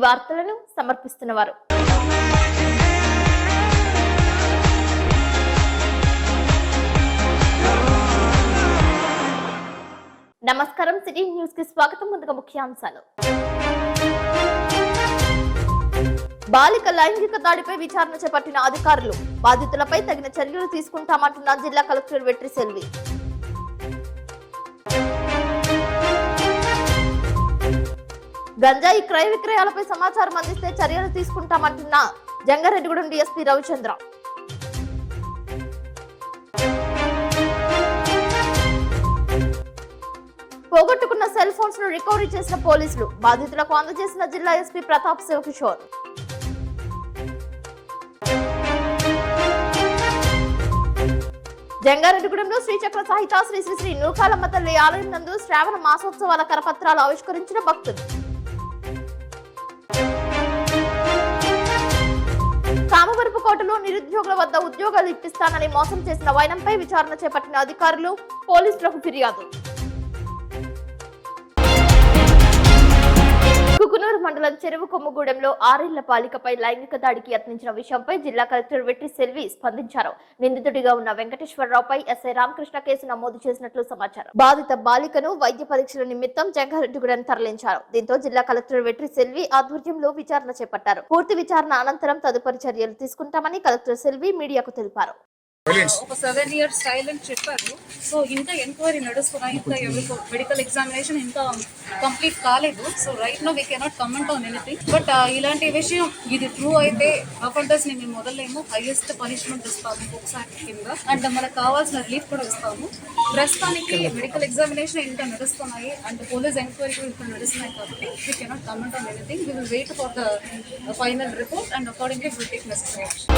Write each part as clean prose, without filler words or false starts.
వార్తలను సమర్పిస్తున్నవారు నమస్కారం. City news కి స్వాగతం. ముందుగా ముఖ్యాంశాలు. బాలిక లైంగిక దాడిపై విచారణ చేపట్టిన అధికారులు, బాధితులపై తగిన చర్యలు తీసుకుంటామంటున్న జిల్లా కలెక్టర్ వెట్రి సెల్వి. గంజాయి క్రయ విక్రయాలపై సమాచారం అందిస్తే చర్యలు తీసుకుంటామంటున్న జంగారెడ్డిగూడెం డీఎస్పీ రవిచంద్ర. పోగొట్టుకున్న సెల్ ఫోన్స్ ను రికవరీ చేసిన పోలీసులు, బాధితులకు అందజేసిన జిల్లా ఎస్పీ ప్రతాప్ శివకిషోర్. జంగారెడ్డిగూడెంలో శ్రీచక్ర సహిత శ్రీ శ్రీ శ్రీ నూకాలమ్మ తల్లి ఆలయం నందు శ్రావణ మాసోత్సవాల కరపత్రాలు ఆవిష్కరించిన భక్తులు. కామవరపుకోటలో నిరుద్యోగుల వద్ద ఉద్యోగాలు ఇప్పిస్తానని మోసం చేసిన వైనంపై విచారణ చేపట్టిన అధికారులు, పోలీసులకు ఫిర్యాదు. కుకునూరు మండలం చెరువు కొమ్ముగూడెంలో 6 ఏళ్ల బాలికపై లైంగిక దాడికి యత్నించిన విషయంపై జిల్లా కలెక్టర్ వెట్రి సెల్వి స్పందించారు. నిందితుడిగా ఉన్న వెంకటేశ్వరరావుపై ఎస్ఐ రామకృష్ణ కేసు నమోదు చేసినట్లు సమాచారం. బాధిత బాలికను వైద్య పరీక్షల నిమిత్తం జంగారెడ్డిగూడెం తరలించారు. దీంతో జిల్లా కలెక్టర్ వెట్రి సెల్వి ఆధ్వర్యంలో విచారణ చేపట్టారు. పూర్తి విచారణ అనంతరం తదుపరి చర్యలు తీసుకుంటామని కలెక్టర్ సెల్వి మీడియాకు తెలిపారు. ఒక 7 years సైలెంట్ చెప్పారు. సో ఇంకా ఎంక్వైరీ నడుస్తున్నాయి, ఇంకా ఎవరికో మెడికల్ ఎగ్జామినేషన్ ఇంకా కంప్లీట్ కాలేదు. So right now we cannot comment on anything. But ఇలాంటి విషయం ఇది ట్రూ అయితే అఫెండర్స్ ని మేము మొదలేమో హైయెస్ట్ పనిష్మెంట్ ఇస్తాము బుక్స్ యాక్ట్ కింద, అండ్ మనకు కావాల్సిన రిలీఫ్ కూడా ఇస్తాము. ప్రస్తుతానికి మెడికల్ ఎగ్జామినేషన్ ఇంకా నడుస్తున్నాయి అండ్ పోలీస్ ఎంక్వైరీ కూడా ఇంకా నడుస్తున్నాయి కాబట్టి we cannot comment on anything. We will wait for the final report and accordingly will take necessary action.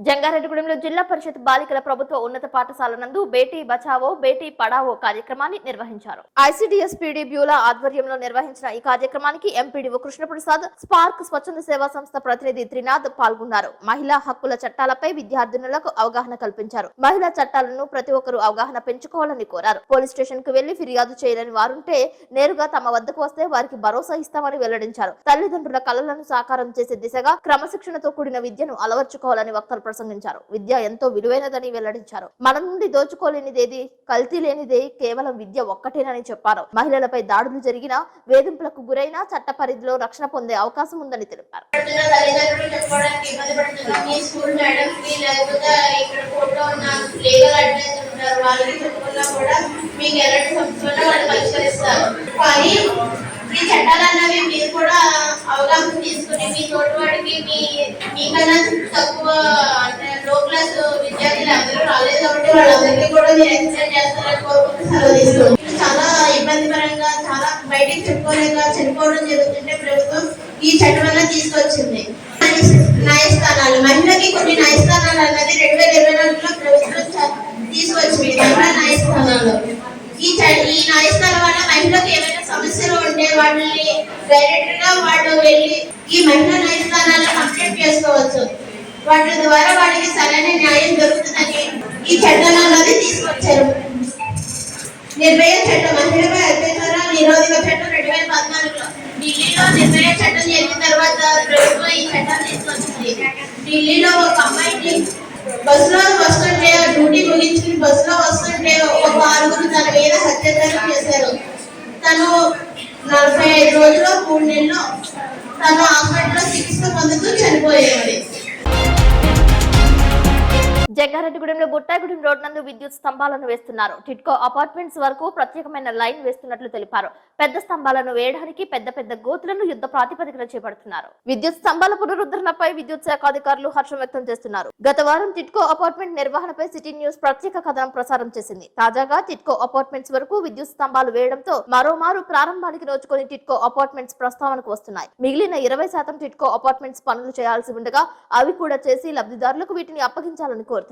జంగారెడ్డిగూడెంలో జిల్లా పరిషత్ బాలికల ప్రభుత్వ ఉన్నత పాఠశాల నందు బేటీ బచావో బేటీ పడావో కార్యక్రమాన్ని నిర్వహించారు. ఐసిడిఎస్ పీడీ బ్యూలా ఆధ్వర్యంలో నిర్వహించిన ఈ కార్యక్రమానికి ఎంపీడీఓ కృష్ణప్రసాద్, స్పార్క్ స్వచ్ఛంద సేవా సంస్థ ప్రతినిధి త్రినాథ్ పాల్గొన్నారు. మహిళా హక్కుల చట్టాలపై విద్యార్థినులకు అవగాహన కల్పించారు. మహిళా చట్టాలను ప్రతి ఒక్కరూ అవగాహన పెంచుకోవాలని కోరారు. పోలీస్ స్టేషన్ కు వెళ్లి ఫిర్యాదు చేయలేని వారుంటే నేరుగా తమ వద్దకు వస్తే వారికి భరోసా ఇస్తామని వెల్లడించారు. తల్లిదండ్రుల కలలను సాకారం చేసే దిశగా క్రమశిక్షణతో కూడిన విద్యను అలవర్చుకోవాలని వక్తలు ప్రసంగించారు. విద్య ఎంతో విలువైనదని వెల్లడించారు. మన నుండి దోచుకోలేనిదేది, కల్తీ లేనిదే కేవలం విద్య ఒక్కటేనని చెప్పారు. మహిళలపై దాడులు జరిగినా, వేధింపులకు గురైనా చట్ట పరిధిలో రక్షణ పొందే అవకాశం ఉందని తెలిపారు. ఈ చట్టాలన్నవి మీరు కూడా అవగాహన తీసుకుని మీ తోటి వాడికి మీకన్నా తక్కువ లో క్లాస్ విద్యార్థులు అందరూ రాలేదు కాబట్టి వాళ్ళందరికీ కూడా మీరు ఎక్స్ప్లెయిన్ చేస్తారని కోరుకుంటూ సెలవు తీసుకుంటాం. చాలా ఇబ్బందికరంగా చాలా బయటికి చెప్పుకోలేక చనిపోవడం జరుగుతుంటే ప్రభుత్వం ఈ చట్టం వల్ల తీసుకొచ్చింది. న్యాయస్థానాలు, మహిళకి కొన్ని న్యాయస్థానాలు అన్నది 2024లో ప్రభుత్వం తీసుకొచ్చింది. న్యాయస్థానాలు ఈ న్యాయస్థానం వల్ల మహిళలకు ఏమైనా సమస్యలు ఉంటే వాళ్ళని డైరెక్ట్ గా వాళ్ళు వెళ్ళి ఈ మహిళా న్యాయస్థానాల్లో కంప్లైంట్ చేసుకోవచ్చు. వాటి ద్వారా వాళ్ళకి సరైన న్యాయం దొరుకుతుందని ఈ చట్టం అన్నది తీసుకొచ్చారు. నిర్భయ చట్టం, మహిళపై అత్యాచార నిరోధక చట్టం 2014లో ఢిల్లీలో నిర్భయ చట్టం చేసిన తర్వాత ప్రభుత్వం ఈ చట్టాన్ని తీసుకొచ్చింది. ఢిల్లీలో ఒక అమ్మాయిని బస్సులో వస్తుంటే, డ్యూటీ ముగించుకుని బస్సులో వస్తుంటే ఒక 6 తన మీద అత్యాచారం చేశారు. తను 45 రోజులు 3 నెలలు తను హాస్పిటల్లో చికిత్స పొందుతూ చనిపోయేవాడు. జంగారెడ్డిగూడెంలో బుట్టాయిగూడెం రోడ్ నందు విద్యుత్ స్తంభాలను వేస్తున్నారు. టిట్కో అపార్ట్మెంట్స్ వరకు ప్రత్యేకమైన లైన్ వేస్తున్నట్లు తెలిపారు. పెద్ద స్తంభాలను వేయడానికి పెద్ద పెద్ద గోతులను యుద్ధ ప్రాతిపదికన చేపడుతున్నారు. విద్యుత్ స్తంభాల పునరుద్ధరణపై విద్యుత్ శాఖ అధికారులు హర్షం వ్యక్తం చేస్తున్నారు. గత వారం టిట్కో అపార్ట్మెంట్ నిర్వహణపై సిటీ న్యూస్ ప్రత్యేక కథనం ప్రసారం చేసింది. తాజాగా టిట్కో అపార్ట్మెంట్స్ వరకు విద్యుత్ స్తంభాలు వేయడంతో మరోమారు ప్రారంభానికి నోచుకొని టిట్కో అపార్ట్మెంట్స్ ప్రస్తావనకు వస్తున్నాయి. మిగిలిన 20% టిట్కో అపార్ట్మెంట్స్ పనులు చేయాల్సి ఉండగా అవి కూడా చేసి లబ్ధిదారులకు వీటిని అప్పగించాలని కోరుతున్నారు.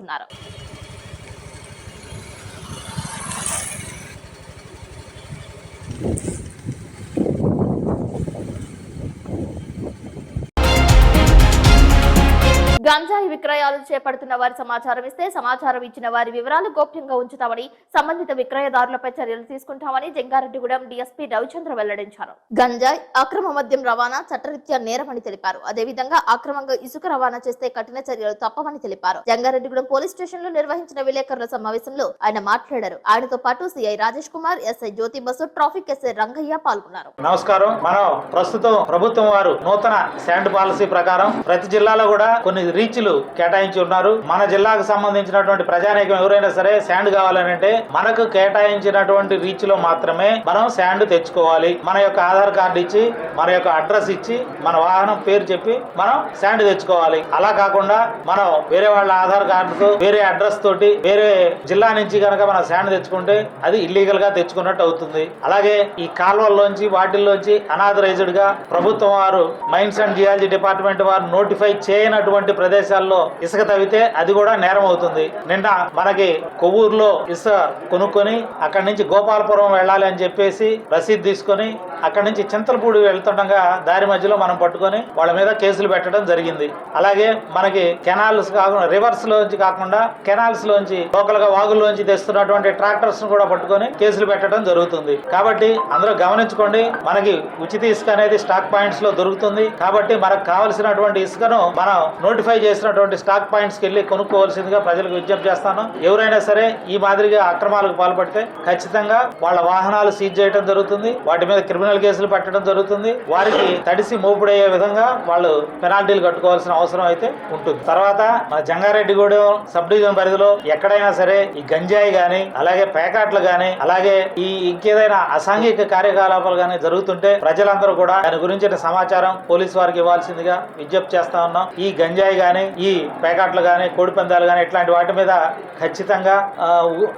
గంజాయి విక్రయాలు చేపడుతున్న వారి సమాచారం ఇస్తే సమాచారం ఇచ్చిన వారి వివరాలు గోప్యంగా ఉంచుతామని, సంబంధిత విక్రయదారులపై చర్యలు తీసుకుంటామని జంగారెడ్డిగూడెం డీఎస్పీ రవిచంద్ర వెల్లడించారు. గంజాయి అక్రమ మద్యం రవాణా చట్టరీత్యా నేరమని తెలిపారు. అదేవిధంగా అక్రమంగా ఇసుక రవాణా చేస్తే కఠిన చర్యలు తప్పవని తెలిపారు. జంగారెడ్డిగూడెం పోలీస్ స్టేషన్ లో నిర్వహించిన విలేకరుల సమావేశంలో ఆయన మాట్లాడారు. ఆయనతో పాటు సిఐ రాజేష్ కుమార్, ఎస్ఐ జ్యోతి బసు, ట్రాఫిక్ ఎస్ఐ రంగయ్య పాల్గొన్నారు. నమస్కారం. మనం ప్రస్తుతం ప్రభుత్వం వారు నూతన శాండ్ పాలసీ ప్రకారం ప్రతి జిల్లాలో కూడా కొన్ని రీచ్లు కేటాయించి ఉన్నారు. మన జిల్లాకు సంబంధించినటువంటి ప్రజానీకం ఎవరైనా సరే శాండ్ కావాలంటే మనకు కేటాయించినటువంటి రీచ్ లో మాత్రమే మనం శాండ్ తెచ్చుకోవాలి. మన యొక్క ఆధార్ కార్డు ఇచ్చి, మన యొక్క అడ్రస్ ఇచ్చి, మన వాహనం పేరు చెప్పి మనం శాండ్ తెచ్చుకోవాలి. అలా కాకుండా మనం వేరే వాళ్ళ ఆధార్ కార్డుతో వేరే అడ్రస్ తోటి వేరే జిల్లా నుంచి కనుక మనం శాండ్ తెచ్చుకుంటే అది ఇల్లీగల్ గా తెచ్చుకున్నట్టు అవుతుంది. అలాగే ఈ కాల్వల్లోంచి వాటిల్లోంచి అనాథరైజ్డ్ గా ప్రభుత్వం వారు మైన్స్ అండ్ జియాలజీ డిపార్ట్మెంట్ వారు నోటిఫై చేయనటువంటి ప్రదేశాల్లో ఇసుక తవ్వితే అది కూడా నేరం అవుతుంది. నిన్న మనకి కొవ్వూరులో ఇసుక కొనుక్కొని అక్కడి నుంచి గోపాలపురం వెళ్ళాలి అని చెప్పేసి రసీదు తీసుకొని అక్కడి నుంచి చింతలపూడి వెళ్తుండగా దారి మధ్యలో మనం పట్టుకొని వాళ్ళ మీద కేసులు పెట్టడం జరిగింది. అలాగే మనకి కెనాల్స్ కాకుండా రివర్స్ లోంచి కాకుండా కెనాల్స్ లోంచి లోకల్ గా వాగుల్లోంచి తెస్తున్నటువంటి ట్రాక్టర్స్ కూడా పట్టుకొని కేసులు పెట్టడం జరుగుతుంది. కాబట్టి అందరూ గమనించుకోండి, మనకి ఉచిత ఇసుక అనేది స్టాక్ పాయింట్స్ లో దొరుకుతుంది. కాబట్టి మనకు కావలసినటువంటి ఇసుకను మనం నోటిఫై చేసినటువంటి స్టాక్ పాయింట్స్ కి వెళ్ళి కొనుక్కోవాల్సిందిగా ప్రజలకు విజ్ఞప్తి చేస్తాను. ఎవరైనా సరే ఈ మాదిరిగా అక్రమాలకు పాల్పడితే ఖచ్చితంగా వాళ్ళ వాహనాలు సీజ్ చేయడం జరుగుతుంది. వాటి మీద క్రిమినల్ కేసులు పెట్టడం జరుగుతుంది. వారికి తడిసి మోపుడయ్యే విధంగా వాళ్ళు పెనాల్టీలు కట్టుకోవాల్సిన అవసరం అయితే ఉంటుంది. తర్వాత మన జంగారెడ్డిగూడెం సబ్ డివిజన్ పరిధిలో ఎక్కడైనా సరే ఈ గంజాయి గాని, అలాగే పేకాట్లు గాని, అలాగే ఈ ఇంకేదైనా అసాంఘిక కార్యకలాపాలు గాని జరుగుతుంటే ప్రజలందరూ కూడా దాని గురించిన సమాచారం పోలీసు వారికి ఇవ్వాల్సిందిగా విజ్ఞప్తి చేస్తా ఉన్నాం. ఈ గంజాయి గాని, ఈ పేకాట్లు గాని, కోడి పందాలు గాని ఇట్లాంటి వాటి మీద ఖచ్చితంగా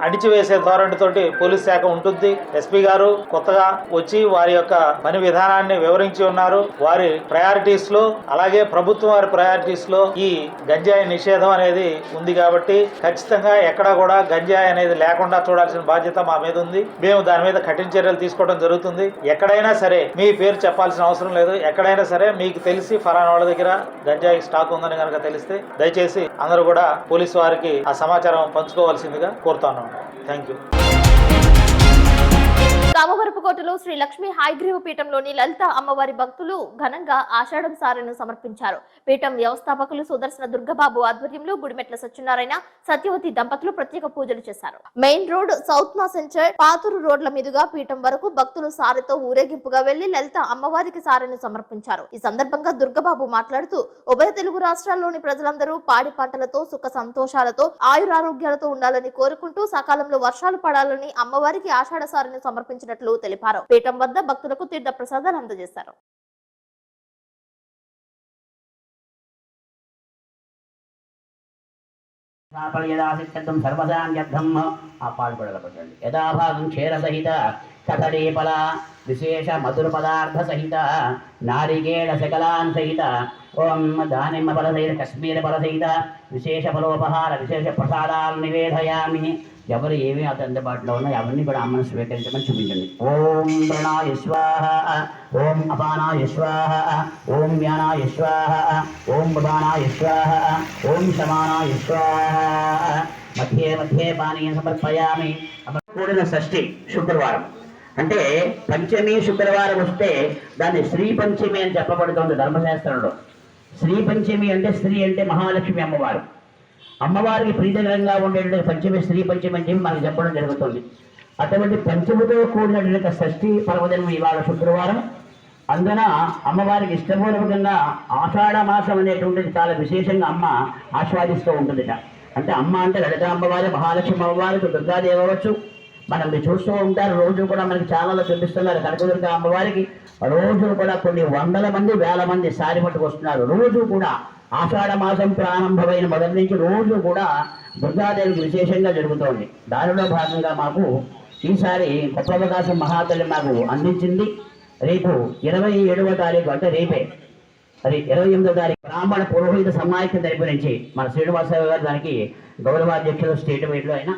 అణిచివేసే ధోరణితోటి పోలీస్ శాఖ ఉంటుంది. ఎస్పీ గారు కొత్తగా వచ్చి వారి యొక్క పని విధానాన్ని వివరించి ఉన్నారు. వారి ప్రయారిటీస్ లో, అలాగే ప్రభుత్వం వారి ప్రయారిటీస్ లో ఈ గంజాయి నిషేధం అనేది ఉంది. కాబట్టి ఖచ్చితంగా ఎక్కడా కూడా గంజాయి అనేది లేకుండా చూడాల్సిన బాధ్యత మా మీద ఉంది. మేము దాని మీద కఠిన చర్యలు తీసుకోవడం జరుగుతుంది. ఎక్కడైనా సరే మీ పేరు చెప్పాల్సిన అవసరం లేదు. ఎక్కడైనా సరే మీకు తెలిసి ఫలానా వాళ్ళ దగ్గర గంజాయి స్టాక్ ఉందని కనుక తెలిస్తే దయచేసి అందరూ కూడా పోలీసు వారికి ఆ సమాచారం పంచుకోవాల్సిందిగా కోరుతాను. Thank you. రామవరపుకోటలో శ్రీ లక్ష్మీ హైగ్రీవ పీఠంలోని లలిత అమ్మవారి భక్తులు ఘనంగా ఆషాఢం సారెను సమర్పించారు. పీఠం వ్యవస్థాపకులు సుదర్శన దుర్గబాబు ఆధ్వర్యంలో గుడిమెట్ల సత్యనారాయణ, సత్యవతి దంపతులు ప్రత్యేక పూజలు చేశారు. మెయిన్ రోడ్, సౌత్ మా సెంటర్, పాతూరు రోడ్ల మీదుగా పీఠం వరకు భక్తులు సారెతో ఊరేగింపుగా వెళ్లి లలిత అమ్మవారికి సారెను సమర్పించారు. ఈ సందర్భంగా దుర్గబాబు మాట్లాడుతూ ఉభయ తెలుగు రాష్ట్రాల్లోని ప్రజలందరూ పాడి పంటలతో సుఖ సంతోషాలతో ఆయురారోగ్యాలతో ఉండాలని కోరుకుంటూ సకాలంలో వర్షాలు పడాలని అమ్మవారికి ఆషాఢ సారెను సమర్పించినట్లు తెలిపారు. పీఠం వద్ద భక్తులకు తీర్థ ప్రసాదాలు అందజేశారు. యథాభాగం క్షీర సహిత కథలేపల విశేష మధుర పదార్థ సహిత నారికేళ శకలాన్ సహిత ఓం దానిమ్మ ఫల సహిత కశ్మీర ఫల సహిత విశేష ఫలోపహార విశేష ప్రసాదాలు నివేదయామి. ఎవరు ఏమీ అందుబాటులో ఉన్నాయో అవన్నీ కూడా అమ్మను స్వీకరించమని చూపించండి. ఓం ప్రణాయ స్వాహ, ఓం అపానాయ స్వాహ, ఓం వ్యానాయ స్వాహ, ఓం ప్రధానాయ స్వాహ, ఓం శమానాయ స్వాహ. మధ్యే మధ్యే పానీయం సమర్పయామి. కూడిన షష్ఠి శుక్రవారం అంటే పంచమి శుక్రవారం వస్తే దాన్ని శ్రీ పంచమి అని చెప్పబడుతుంది ధర్మశాస్త్రంలో. శ్రీ పంచమి అంటే స్త్రీ అంటే మహాలక్ష్మి అమ్మవారు. అమ్మవారికి ప్రీతికరంగా ఉండేటువంటి పంచమి శ్రీ పంచమి అని చెప్పి మనకు చెప్పడం జరుగుతుంది. అటువంటి పంచమితో కూడినటువంటి షష్ఠి పర్వదినం ఇవాళ శుక్రవారం. అందున అమ్మవారికి ఇష్టపూర్వకంగా ఆషాఢ మాసం అనేటువంటిది చాలా విశేషంగా అమ్మ ఆస్వాదిస్తూ ఉంటుందిట. అంటే అమ్మ అంటే లలిత అమ్మవారి, మహాలక్ష్మి అమ్మవారికి, దుర్గాదేవి అవ్వచ్చు. మనం మీరు చూస్తూ ఉంటారు, రోజు కూడా మనకి ఛానల్లో చూపిస్తున్నారు కనకదుర్గ అమ్మవారికి రోజు కూడా కొన్ని వందల మంది, వేల మంది సారి పట్టుకు వస్తున్నారు. రోజు కూడా ఆషాఢ మాసం ప్రారంభమైన మొదటి నుంచి రోజు కూడా దుర్గాదేవికి విశేషంగా జరుగుతోంది. దానిలో భాగంగా మాకు ఈసారి గొప్ప అవకాశం మహాతల్లి మాకు అందించింది. రేపు 27వ తారీఖు అంటే రేపే, అది 28వ తారీఖు బ్రాహ్మణ పురోహిత సమాఖ్య తరపు నుంచి మన శ్రీనివాసరావు గారు దానికి గౌరవాధ్యక్షులు స్టేట్ వైడ్లో అయినా,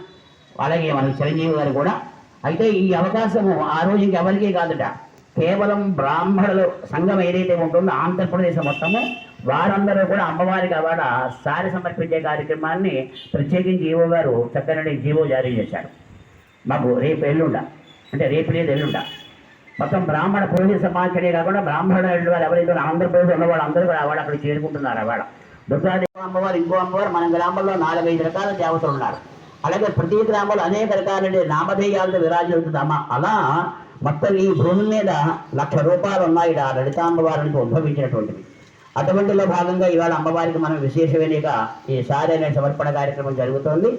అలాగే మన చిరంజీవి గారు కూడా. అయితే ఈ అవకాశము ఆ రోజు ఇంకెవరికీ కాదుట, కేవలం బ్రాహ్మణుల సంఘం ఏదైతే ఉంటుందో ఆంధ్రప్రదేశ్ మొత్తము వారందరూ కూడా అమ్మవారికి అవాడ సారి సమర్పించే కార్యక్రమాన్ని ప్రత్యేకించి ఈవో గారు చక్కని జీవో జారీ చేశారు. మాకు రేపు ఎల్లుండ, అంటే రేపు లేదు ఎల్లుండ, మొత్తం బ్రాహ్మణ పురోహిత సమాఖ్యనే కాకుండా బ్రాహ్మణులు వారు ఎవరైతే ఆంధ్రప్రదేశ్ ఉన్న వాళ్ళు అందరూ కూడా అవాడ అక్కడ చేరుకుంటున్నారు. అవాడ దుర్గాదేవి అమ్మవారు, ఇంకో అమ్మవారు మన గ్రామంలో 4-5 రకాల దేవతలు ఉన్నారు. అలాగే ప్రతి గ్రామంలో అనేక రకాల నామధేయాలతో విరాజిల్లుతుంది అమ్మ. అలా మొత్తం ఈ భూమి మీద 1,00,000 రూపాయలు ఉన్నాయి ఆ లలితామ్మవారికి ఉద్భవించినటువంటివి. అటువంటిలో భాగంగా ఇవాళ అమ్మవారికి మనం విశేషమైన ఈ సారైన సమర్పణ కార్యక్రమం జరుగుతోంది.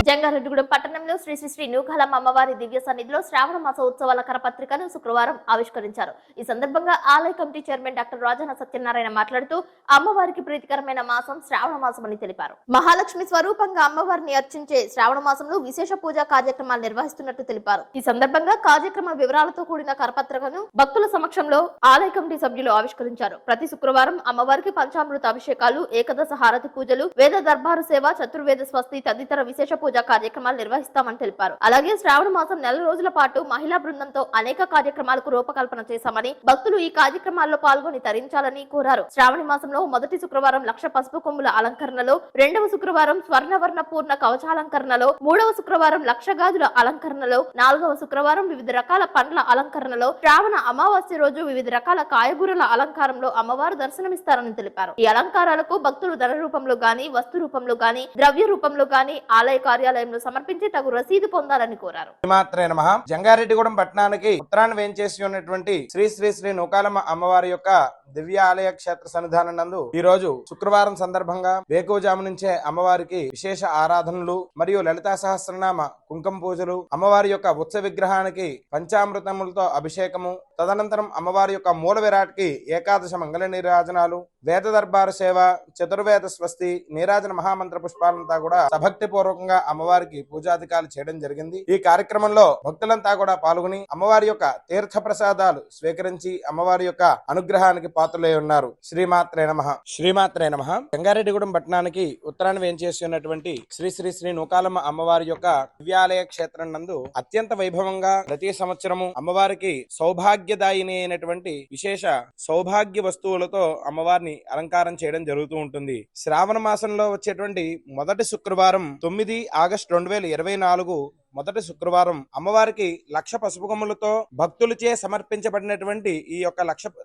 జంగారెడ్డిగూడెం పట్టణంలో శ్రీ శ్రీ శ్రీ నూకాలమ్మ అమ్మవారి దివ్య సన్నిధిలో శ్రావణ మాస ఉత్సవాల కరపత్రికను శుక్రవారం ఆవిష్కరించారు. ఈ సందర్భంగా ఆలయ కమిటీ చైర్మన్ డాక్టర్ రాజన సత్యనారాయణ మాట్లాడుతూ అమ్మవారికి ప్రీతికరమైన మాసం శ్రావణ మాసం అని తెలిపారు. మహాలక్ష్మి స్వరూపంగా అమ్మవారిని అర్చించే శ్రావణ మాసంలో విశేష పూజా కార్యక్రమాలు నిర్వహిస్తున్నట్టు తెలిపారు. ఈ సందర్భంగా కార్యక్రమ వివరాలతో కూడిన కరపత్రికను భక్తుల సమక్షంలో ఆలయ కమిటీ సభ్యులు ఆవిష్కరించారు. ప్రతి శుక్రవారం అమ్మవారికి పంచామృత అభిషేకాలు, ఏకదశ హారతి పూజలు, వేద దర్బారు సేవ, చతుర్వేద స్వస్తి తదితర విశేష పూజా కార్యక్రమాలు నిర్వహిస్తామని తెలిపారు. అలాగే శ్రావణ మాసం 4 రోజుల పాటు మహిళా బృందంతో అనేక కార్యక్రమాలకు రూపకల్పన చేశామని, భక్తులు ఈ కార్యక్రమాల్లో పాల్గొని తరించాలని కోరారు. శ్రావణ మాసంలో మొదటి శుక్రవారం 1,00,000 పసుపు కొమ్ముల అలంకరణలో, 2వ శుక్రవారం స్వర్ణవర్ణ పూర్ణ కవచాలంకరణలో, 3వ శుక్రవారం 1,00,000 గాజుల అలంకరణలో, 4వ శుక్రవారం వివిధ రకాల పండ్ల అలంకరణలో, శ్రావణ అమావాస్య రోజు వివిధ రకాల కాయగూరల అలంకారంలో అమ్మవారు దర్శనమిస్తారని తెలిపారు. ఈ అలంకారాలకు భక్తులు ధన రూపంలో గాని, వస్తు రూపంలో గాని, ద్రవ్య రూపంలో గాని ఆలయ కార్యాలయంలో సమర్పించి తగు రసీదు పొందాలని కోరారు. శ్రీమాత్రే నమః. జంగారెడ్డిగూడెం పట్టణానికి ఉత్తరాన్ని వేంచేసి ఉన్నటువంటి శ్రీ శ్రీ శ్రీ నూకాలమ్మ అమ్మవారి యొక్క దివ్య ఆలయ క్షేత్ర సన్నిధానం నందు ఈ రోజు శుక్రవారం సందర్భంగా వేకువజాము నుంచే అమ్మవారికి విశేష ఆరాధనలు మరియు లలితా సహస్రనామ కుంకుమ పూజలు, అమ్మవారి యొక్క ఉత్సవ విగ్రహానికి పంచామృతములతో అభిషేకము, తదనంతరం అమ్మవారి యొక్క మూల విరాట్కి ఏకాదశ మంగళ నీరాజనాలు, వేద దర్బారు సేవ, చతుర్వేద స్వస్తి, నీరాజన మహామంత్ర పుష్పాలంతా కూడా సభక్తి పూర్వకంగా అమ్మవారికి పూజాధికారులు చేయడం జరిగింది. ఈ కార్యక్రమంలో భక్తులంతా కూడా పాల్గొని అమ్మవారి యొక్క తీర్థ ప్రసాదాలు స్వీకరించి అమ్మవారి యొక్క అనుగ్రహానికి పాత్రలై ఉన్నారు. శ్రీమాత్రే నమః. శ్రీమాత్రే నమః. జంగారెడ్డిగూడెం పట్టణానికి ఉత్తరాన్ని వేంచేసి ఉన్నటువంటి శ్రీ శ్రీ శ్రీ నూకాలమ్మ అమ్మవారి యొక్క దివ్యాలయ క్షేత్రం నందు అత్యంత వైభవంగా ప్రతి సంవత్సరము అమ్మవారికి సౌభాగ్యదాయిని అయినటువంటి విశేష సౌభాగ్య వస్తువులతో అమ్మవారిని అలంకారం చేయడం జరుగుతూ ఉంటుంది. శ్రావణ మాసంలో వచ్చేటువంటి మొదటి శుక్రవారం 9 ఆగస్టు 2024 మొదటి శుక్రవారం అమ్మవారికి 1,00,000 పసుపు కొమ్ములతో భక్తులచే సమర్పించబడినటువంటి ఈ యొక్క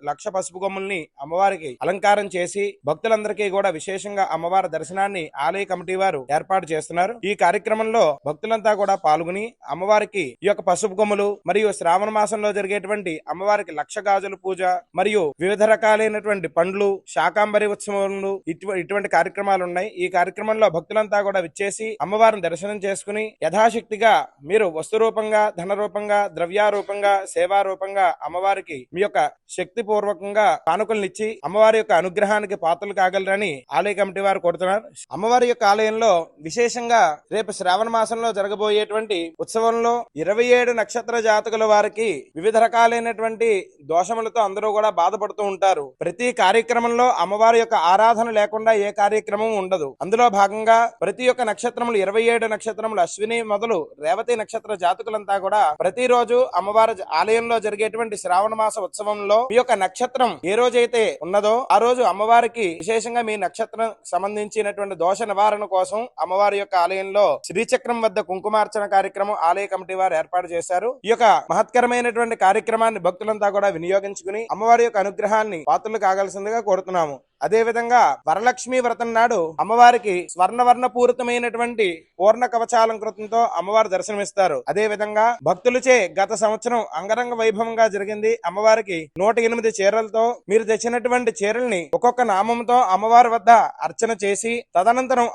లక్ష పసుపు కొమ్ముల్ని అమ్మవారికి అలంకారం చేసి భక్తులందరికీ కూడా విశేషంగా అమ్మవారి దర్శనాన్ని ఆలయ కమిటీ వారు ఏర్పాటు చేస్తున్నారు. ఈ కార్యక్రమంలో భక్తులంతా కూడా పాల్గొని అమ్మవారికి ఈ యొక్క పసుపు కొమ్ములు మరియు శ్రావణ మాసంలో జరిగేటువంటి అమ్మవారికి 1,00,000 గాజుల పూజ మరియు వివిధ రకాలైనటువంటి పండ్లు, శాకాంబరి ఉత్సవాలు ఇటువంటి కార్యక్రమాలు ఉన్నాయి. ఈ కార్యక్రమంలో భక్తులంతా కూడా విచ్చేసి అమ్మవారిని దర్శనం చేసుకుని యథాశక్తిగా మీరు వస్తు రూపంగా, ధన రూపంగా, ద్రవ్యారూపంగా, సేవా రూపంగా అమ్మవారికి మీ యొక్క శక్తి పూర్వకంగా కానుకలనిచ్చి అమ్మవారి యొక్క అనుగ్రహానికి పాత్రలు కాగలరని ఆలయ కమిటీ వారు కోరుతున్నారు. అమ్మవారి యొక్క ఆలయంలో విశేషంగా రేపు శ్రావణ మాసంలో జరగబోయేటువంటి ఉత్సవంలో 27 నక్షత్ర జాతకుల వారికి వివిధ రకాలైనటువంటి దోషములతో అందరూ కూడా బాధపడుతూ ఉంటారు. ప్రతి కార్యక్రమంలో అమ్మవారి యొక్క ఆరాధన లేకుండా ఏ కార్యక్రమం ఉండదు. అందులో భాగంగా ప్రతి ఒక్క నక్షత్రములు 27 నక్షత్రములు అశ్విని మొదలు రేవతి నక్షత్ర జాతకులంతా కూడా ప్రతిరోజు అమ్మవారి ఆలయంలో జరిగేటువంటి శ్రావణ మాస ఉత్సవంలో మీ యొక్క నక్షత్రం ఏ రోజైతే ఉన్నదో ఆ రోజు అమ్మవారికి విశేషంగా మీ నక్షత్రం సంబంధించినటువంటి దోష నివారణ కోసం అమ్మవారి యొక్క ఆలయంలో శ్రీచక్రం వద్ద కుంకుమార్చన కార్యక్రమం ఆలయ కమిటీ వారు ఏర్పాటు చేశారు. ఈ యొక్క మహత్కరమైనటువంటి కార్యక్రమాన్ని భక్తులంతా కూడా వినియోగించుకుని అమ్మవారి యొక్క అనుగ్రహాన్ని పాత్రలు కాగలసిందిగా కోరుతున్నాము. అదే విధంగా వరలక్ష్మి వ్రతం నాడు అమ్మవారికి స్వర్ణవర్ణ పూరితమైనటువంటి పూర్ణ కవచాలంకృతంతో అమ్మవారు దర్శనమిస్తారు. అదే విధంగా భక్తులచే గత సంవత్సరం అంగరంగ వైభవంగా జరిగింది. అమ్మవారికి 108 చీరలతో మీరు తెచ్చినటువంటి చీరల్ని ఒక్కొక్క నామంతో అమ్మవారి వద్ద అర్చన చేసి తదనంతరం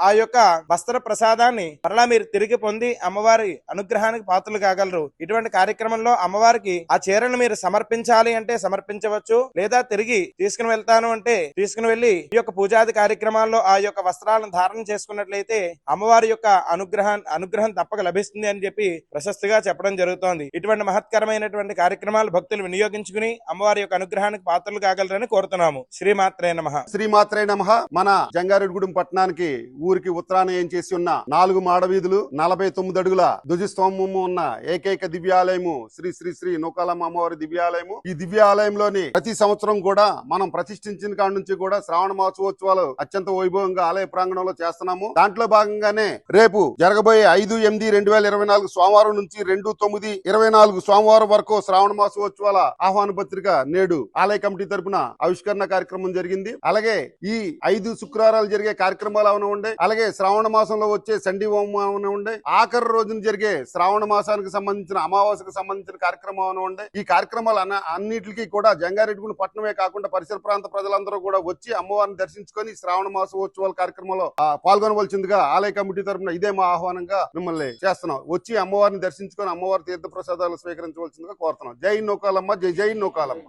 ఆ యొక్క వస్త్ర ప్రసాదాన్ని మరలా మీరు తిరిగి పొంది అమ్మవారి అనుగ్రహానికి పాత్రలు కాగలరు. ఇటువంటి కార్యక్రమంలో అమ్మవారికి ఆ చీరను మీరు సమర్పించాలి అంటే సమర్పించవచ్చు, లేదా తిరిగి తీసుకుని వెళ్తాను అంటే తీసుకుని వెళ్లి ఈ యొక్క పూజాది కార్యక్రమాల్లో ఆ యొక్క వస్త్రాలను ధారణ చేసుకున్నట్లయితే అమ్మవారి యొక్క అనుగ్రహం తప్పక లభిస్తుంది అని చెప్పి ప్రశస్తిగా చెప్పడం జరుగుతోంది. ఇటువంటి మహత్కరమైనటువంటి కార్యక్రమాలు భక్తులు వినియోగించుకుని అమ్మవారి యొక్క అనుగ్రహానికి పాత్రలు కాగలరని కోరుతున్నాము. శ్రీమాత్రే నమః. శ్రీమాత్రే నమః. మన జంగారెడ్డిగూడెం పట్టణానికి ఊరికి ఉత్తరాన ఏం చేసి ఉన్న 4 మాడవీధులు 49 అడుగుల ధ్వజస్తంభము ఉన్న ఏకైక దివ్యాలయము శ్రీ శ్రీ శ్రీ నూకాలమ్మ అమ్మవారి దివ్యాలయము. ఈ దివ్యాలయంలోని ప్రతి సంవత్సరం కూడా మనం ప్రతిష్ఠించిన కాడ నుంచి కూడా శ్రావణ మాసోత్సవాలు అత్యంత వైభవంగా ఆలయ ప్రాంగణంలో చేస్తున్నాము. దాంట్లో భాగంగానే రేపు జరగబోయే 5/8/2024 సోమవారం నుంచి 2/9/24 సోమవారం వరకు శ్రావణ మాసోత్సవాల ఆహ్వాన పత్రిక నేడు ఆలయ కమిటీ తరపున ఆవిష్కరణ కార్యక్రమం జరిగింది. అలాగే ఈ 5 శుక్రవారాలు జరిగే కార్యక్రమాలు అవన ఉండే, అలాగే శ్రావణ మాసంలో వచ్చే సండి హోమం ఉండే, ఆఖరి రోజున జరిగే శ్రావణ మాసానికి సంబంధించిన అమావాస్యకు సంబంధించిన కార్యక్రమం ఉండే. ఈ కార్యక్రమాలు అన్నిటికీ కూడా జంగారెడ్డిగూడెం పట్టణమే కాకుండా పరిసర ప్రాంత ప్రజలందరూ కూడా వచ్చి అమ్మవారిని దర్శించుకొని శ్రావణ మాసోత్సవాల కార్యక్రమంలో పాల్గొనవలసిందిగా ఆలయ కమిటీ తరపున ఇదే మా ఆహ్వానంగా మిమ్మల్ని చేస్తున్నాం. వచ్చి అమ్మవారిని దర్శించుకొని అమ్మవారి తీర్థ ప్రసాదాలు స్వీకరించవలసిందిగా కోరుతున్నాం. జై నూకాలమ్మ, జై జై నూకాలమ్మ.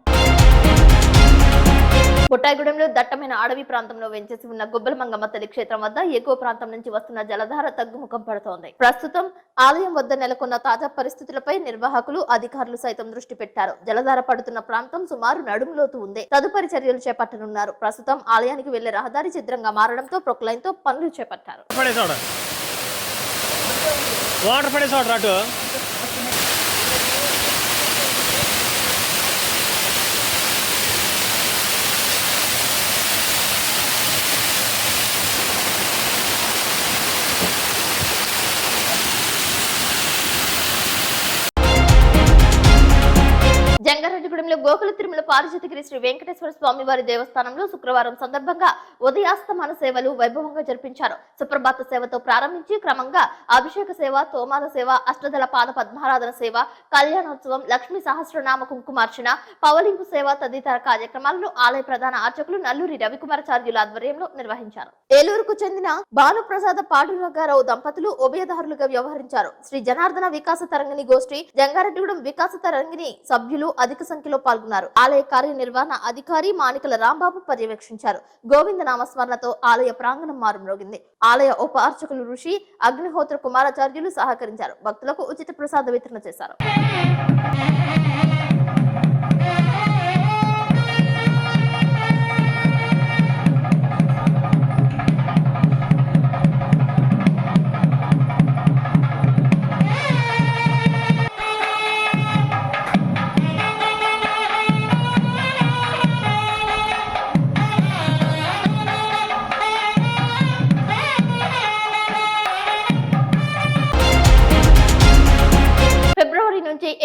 బుట్టాయిగూడెంలో దట్టమైన అడవి ప్రాంతంలో వెంచేసి ఉన్న గుబ్బలమంగమ్మ తల్లి క్షేత్రం వద్ద ఎగువ ప్రాంతం నుంచి వస్తున్న జలధార తగ్గుముఖం పడుతోంది. ప్రస్తుతం ఆలయం వద్ద నెలకొన్న తాజా పరిస్థితులపై నిర్వాహకులు, అధికారులు సైతం దృష్టి పెట్టారు. జలధార పడుతున్న ప్రాంతం సుమారు నడుములోతు ఉంది. తదుపరి చర్యలు చేపట్టనున్నారు. ప్రస్తుతం ఆలయానికి వెళ్లే రహదారి చిద్రంగా మారడంతో ప్రొక్లైన్ తో పనులు చేపట్టారు. జంగారెడ్డిగూడెంలో గోకుల తిరుమల పారిజాతగిరి శ్రీ వెంకటేశ్వర స్వామి వారి దేవస్థానంలో శుక్రవారం సందర్భంగా ఉదయాస్తమాన సేవలు వైభవంగా జరిపించారు. సుప్రభాత సేవతో ప్రారంభించి క్రమంగా అభిషేక సేవ, తోమాల సేవ, అష్టదళ పాద పద్మారాధన సేవ, కళ్యాణోత్సవం, లక్ష్మీ సహస్రనామ కుంకుమార్చన, పవలింపు సేవ తదితర కార్యక్రమాలను ఆలయ ప్రధాన అర్చకులు నల్లూరి రవికుమారాచార్యుల ఆధ్వర్యంలో నిర్వహించారు. ఏలూరుకు చెందిన భానుప్రసాద పాండురంగారావు దంపతులు ఉభయదారులుగా వ్యవహరించారు. శ్రీ జనార్దన వికాస తరంగిణి గోష్ఠి, జంగారెడ్డిగూడెం వికాస తరంగిణి సభ్యులు అధిక సంఖ్యలో పాల్గొన్నారు. ఆలయ కార్యనిర్వహణ అధికారి మాణికల రాంబాబు పర్యవేక్షించారు. గోవింద నామస్మరణతో ఆలయ ప్రాంగణం మారుమ్రోగింది. ఆలయ ఉప అర్చకులు ఋషి, అగ్నిహోత్ర కుమారాచార్యులు సహకరించారు. భక్తులకు ఉచిత ప్రసాద వితరణ చేశారు.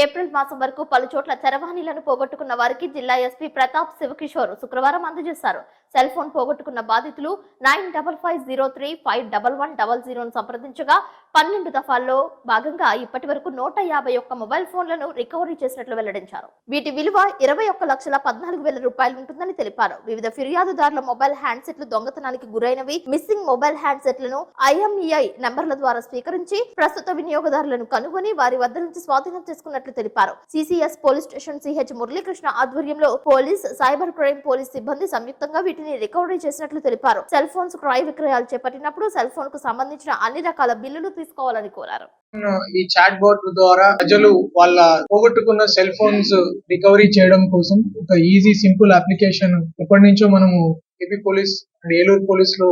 ఏప్రిల్ మాసం వరకు పలు చోట్ల చరవాణీలను పోగొట్టుకున్న వారికి జిల్లా ఎస్పీ ప్రతాప్ శివకిషోర్ శుక్రవారం అందజేశారు. సెల్ ఫోన్ పోగొట్టుకున్న బాధితులు 9555051100 సంప్రదించగా 12 దఫాల్లో భాగంగా ఇప్పటి వరకు 151 మొబైల్ ఫోన్లను రికవరీ చేసినట్లు వెల్లడించారు. వీటి విలువ 21,14,000 రూపాయలు ఉంటుందని తెలిపారు. వివిధ ఫిర్యాదుదారుల మొబైల్ హ్యాండ్సెట్లు దొంగతనానికి గురైనవి. మిస్సింగ్ మొబైల్ హ్యాండ్సెట్లను IMEI నంబర్ల ద్వారా స్వీకరించి ప్రస్తుత వినియోగదారులను కనుగొని వారి వద్ద నుంచి స్వాధీనం చేసుకున్నట్లు తెలిపారు. CCS police station CH Muralikrishna ఆధ్వర్యంలో పోలీస్, సైబర్ క్రైమ్ పోలీస్ సిబ్బంది సంయుక్తంగా వీటిని రికవరీ చేసినట్లు తెలిపారు. సెల్ ఫోన్స్ క్రయ విక్రయాలు చేపట్టినప్పుడు సెల్ ఫోన్ కు సంబంధించిన అన్ని రకాల బిల్లులు తీసుకోవాలని కోరారు. ఈ చాట్ బోట్ ద్వారా ప్రజలు వాళ్ళ పోగొట్టుకున్న సెల్ ఫోన్స్ రికవరీ చేయడం కోసం ఒక ఈజీ సింపుల్ అప్లికేషన్ ఎప్పటి నుంచో మనము AP police and Eluru police లో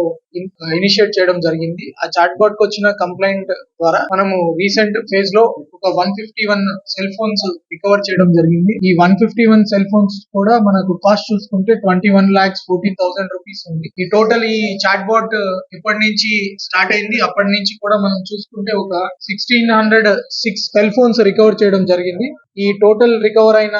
ఇనిషియేట్ చేయడం జరిగింది. ఆ చాట్ బోట్ కు వచ్చిన కంప్లైంట్ ద్వారా మనము రీసెంట్ ఫేజ్ లో ఒక 151 సెల్ ఫోన్స్ రికవర్ చేయడం జరిగింది. ఈ 151 సెల్ ఫోన్స్ కూడా మనకు కాస్ట్ చూసుకుంటే 21,14,000 రూపీస్ ఉంది. ఈ టోటల్ ఈ చాట్ బోట్ ఎప్పటి నుంచి స్టార్ట్ అయింది అప్పటి నుంచి కూడా మనం చూసుకుంటే ఒక 1,606 సెల్ ఫోన్స్ రికవర్ చేయడం జరిగింది. ఈ టోటల్ రికవర్ అయిన